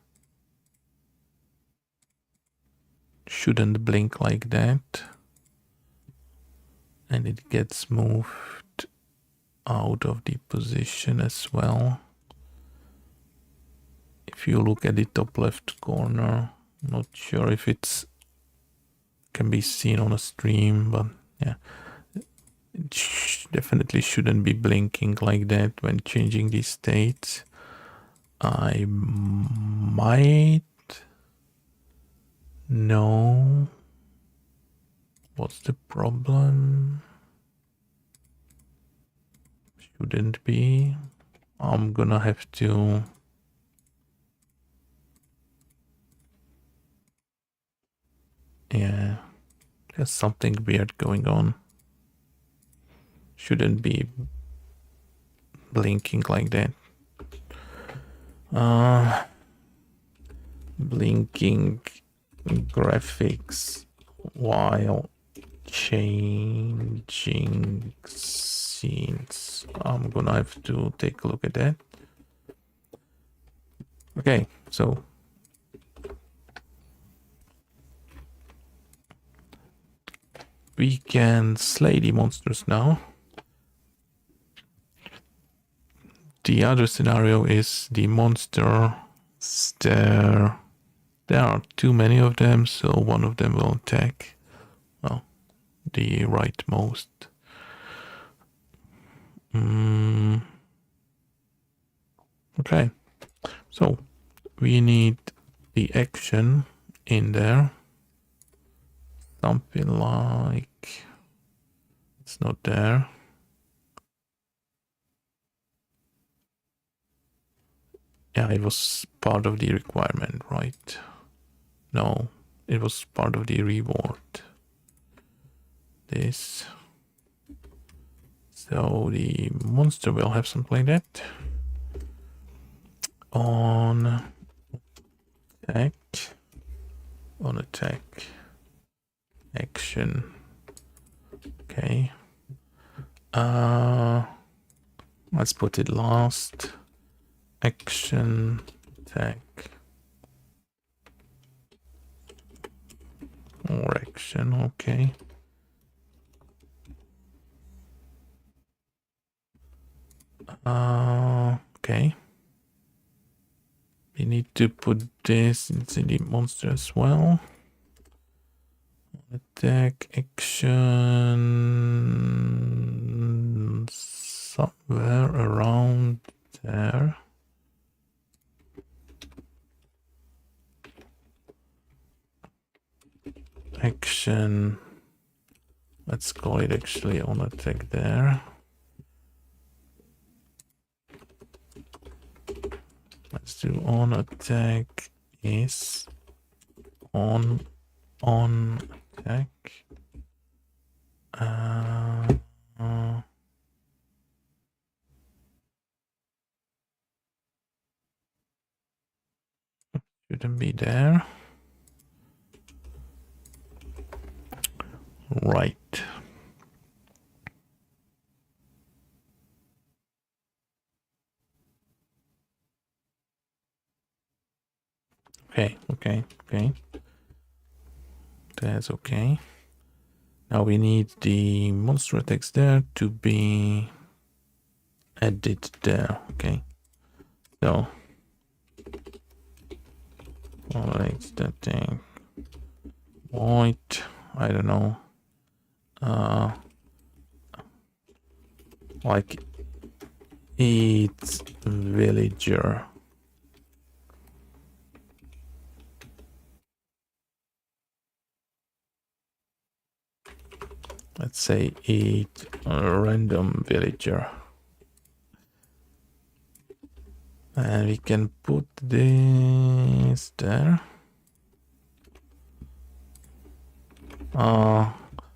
Shouldn't blink like that. And it gets moved out of the position as well. If you look at the top left corner, not sure if it's can be seen on a stream, but yeah, it definitely shouldn't be blinking like that when changing the states. I might know what's the problem. Shouldn't be. I'm gonna have to yeah, there's something weird going on. Shouldn't be blinking like that. Blinking graphics while changing scenes. I'm gonna have to take a look at that. Okay, so we can slay the monsters now. The other scenario is the monster there. There are too many of them, so one of them will attack. Well, the rightmost. Okay, so we need the action in there. Something like it's not there. Yeah, it was part of the requirement, right? No, it was part of the reward. This. So the monster will have something like that. On attack. On attack. Action. Okay. Let's put it last. Action, attack, or action, okay. Okay. We need to put this into the monster as well. Attack, action, somewhere around there. Action, let's call it actually on attack there. Let's do on attack is on attack. Shouldn't be there. Right. Okay. That's okay. Now we need the monster attacks there to be added there. Okay. So alright, that thing. White, I don't know. Like eat villager. Let's say eat a random villager. And we can put this there.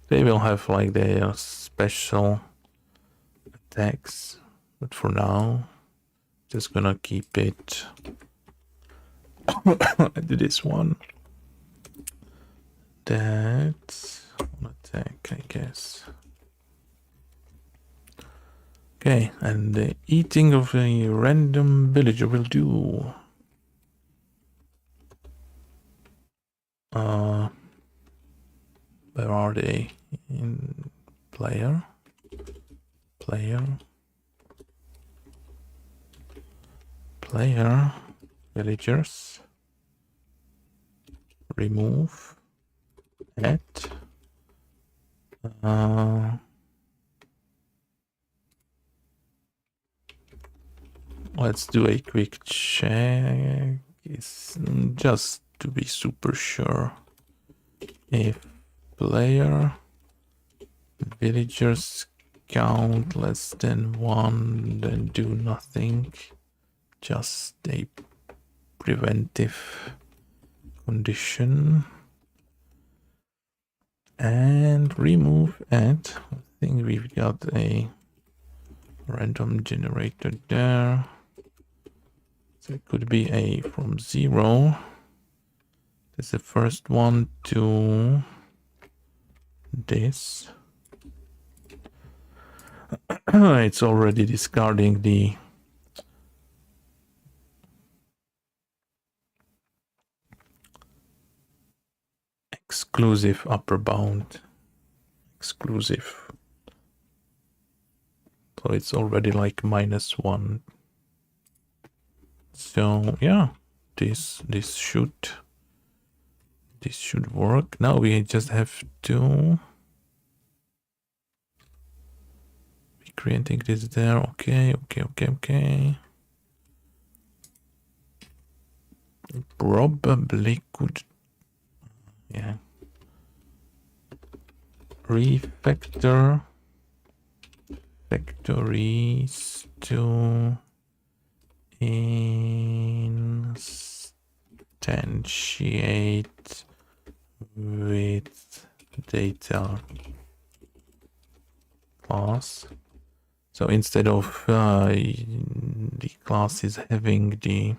They will have like their special attacks, but for now, just gonna keep it to this one. That's on attack, I guess. Okay, and the eating of a random villager will do. Where are they? In player, villagers, remove, add. Let's do a quick check. It's just to be super sure. If player villagers count less than 1, then do nothing. Just a preventive condition. And remove add. I think we've got a random generator there. So it could be a from 0. That's the first one to this. It's already discarding the exclusive upper bound. Exclusive. So it's already like -1. So yeah, this should work. Now we just have to be creating this there. Okay. Probably could, yeah. Refactor factories to instantiate with data class. So instead of the class is having the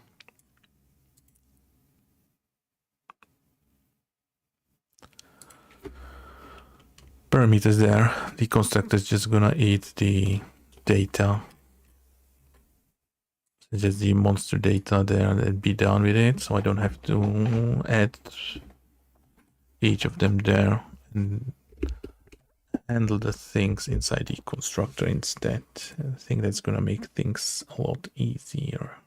parameters there, the constructor is just gonna eat the data. So just the monster data there and be done with it. So I don't have to add each of them there and handle the things inside the constructor instead. I think that's gonna make things a lot easier.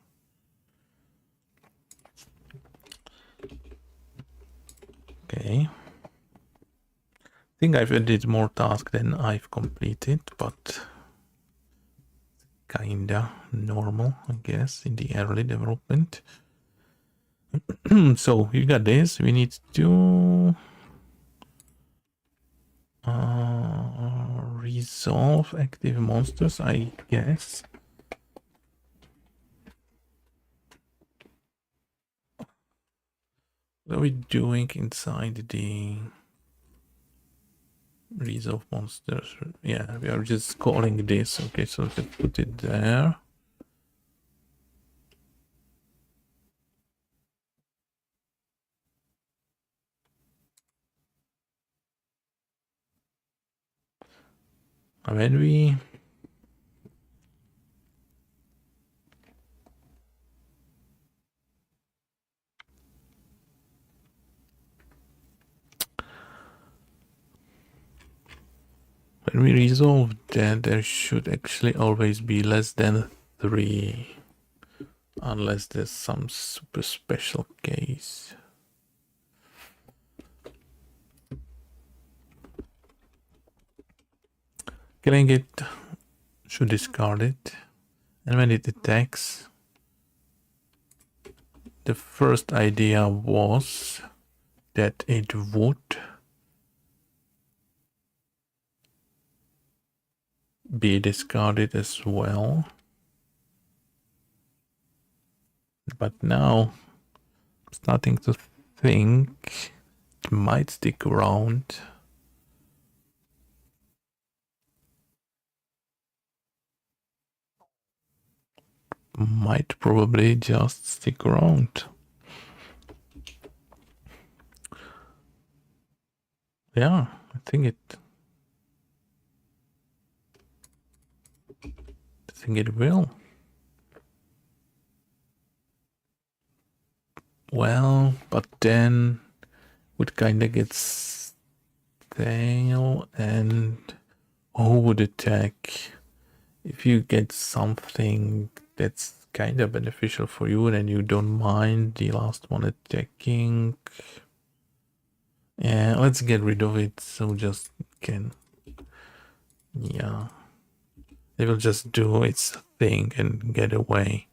Okay. I think I've added more tasks than I've completed, but kinda normal, I guess, in the early development. So you got this. We need to resolve active monsters, I guess. What are we doing inside the resolve monsters? Yeah, we are just calling this. Okay, so let's put it there. When we resolve that, there should actually always be less than 3, unless there's some super special case. Killing it should discard it, and when it attacks, the first idea was that it would be discarded as well, but now I'm starting to think it might stick around. Might probably just stick around. Yeah, I think it. think it will. Well, but then would kinda get stale, and who would attack? If you get something that's kinda beneficial for you, then you don't mind the last one attacking. Yeah, let's get rid of it so just can. Yeah. It will just do its thing and get away.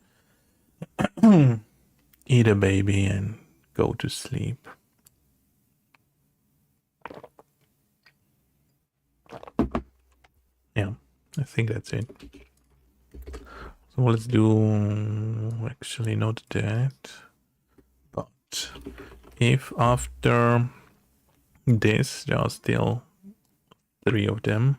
Eat a baby and go to sleep. Yeah, I think that's it. So let's do actually not that, but if after this there are still 3 of them,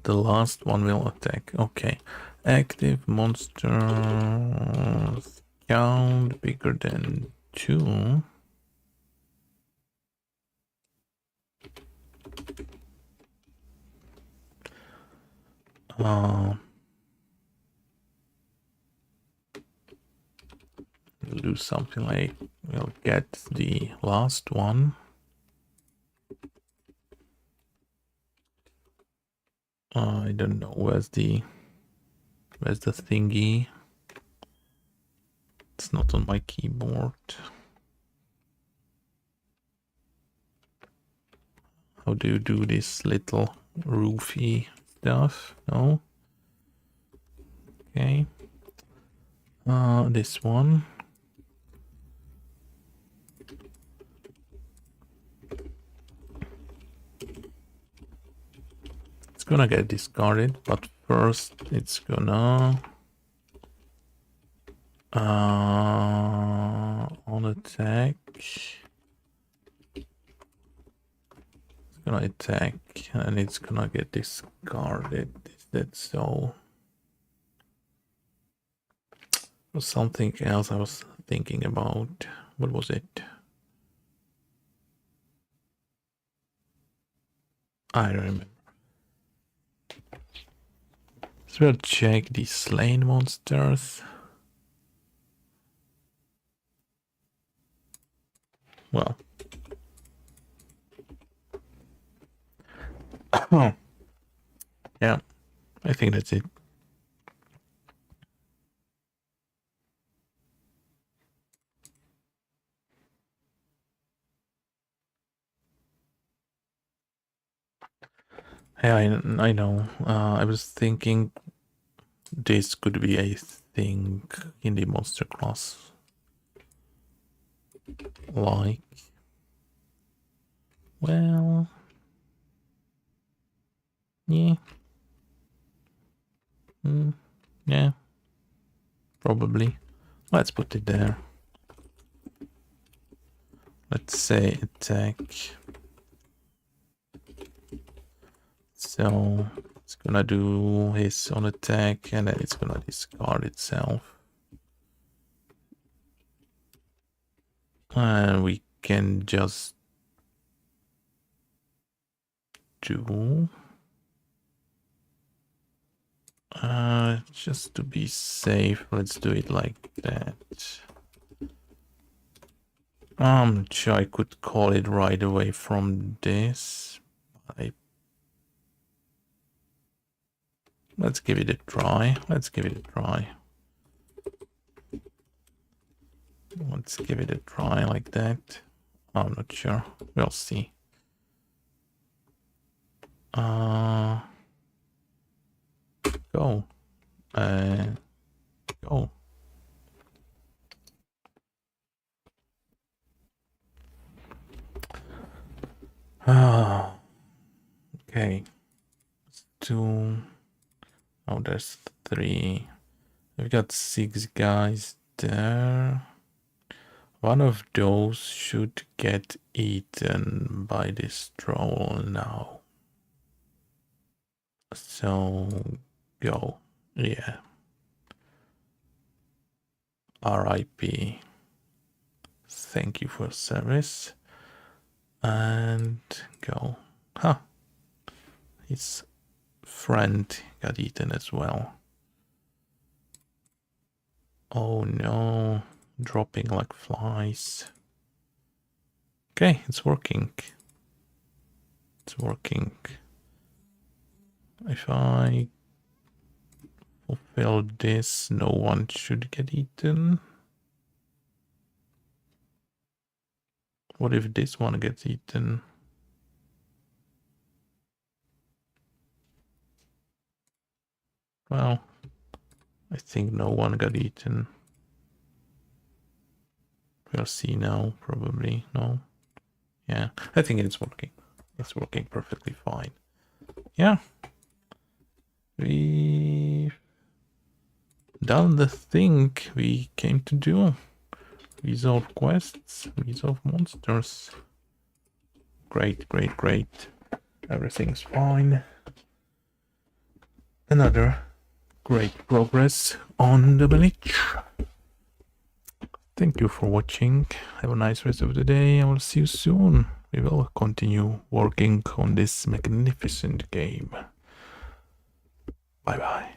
the last one will attack. Okay, active monsters count bigger than 2. We'll do something like we'll get the last one. I don't know where's the thingy. It's not on my keyboard. How do you do this little roofy stuff? No. Okay. This one. It's gonna get discarded, but first it's gonna on attack. It's gonna attack and it's gonna get discarded. Is that so? Was something else I was thinking about. What was it? I don't remember. So we'll check the slain monsters. Well. Yeah, I think that's it. Yeah, I know. I was thinking this could be a thing in the monster class. Like, well, yeah. Yeah, probably. Let's put it there. Let's say attack. So it's gonna do his own attack and then it's gonna discard itself. And we can just do just to be safe, let's do it like that. I'm not sure I could call it right away from this. Let's give it a try. Let's give it a try. Let's give it a try like that. I'm not sure. We'll see. Go. Go. Okay. Let's do. Oh, there's 3. We've got 6 guys there. One of those should get eaten by this troll now. So go. Yeah. RIP. Thank you for service. And go. Huh. his friend got eaten as well. Oh no, dropping like flies. Okay, it's working. It's working. If I fulfill this, no one should get eaten. What if this one gets eaten? Well, I think no one got eaten. We'll see now, probably. No. Yeah, I think it's working. It's working perfectly fine. Yeah. We've done the thing we came to do. Resolve quests, resolve monsters. Great, great, great. Everything's fine. Another great progress on the village. Thank you for watching. Have a nice rest of the day. I will see you soon. We will continue working on this magnificent game. Bye bye.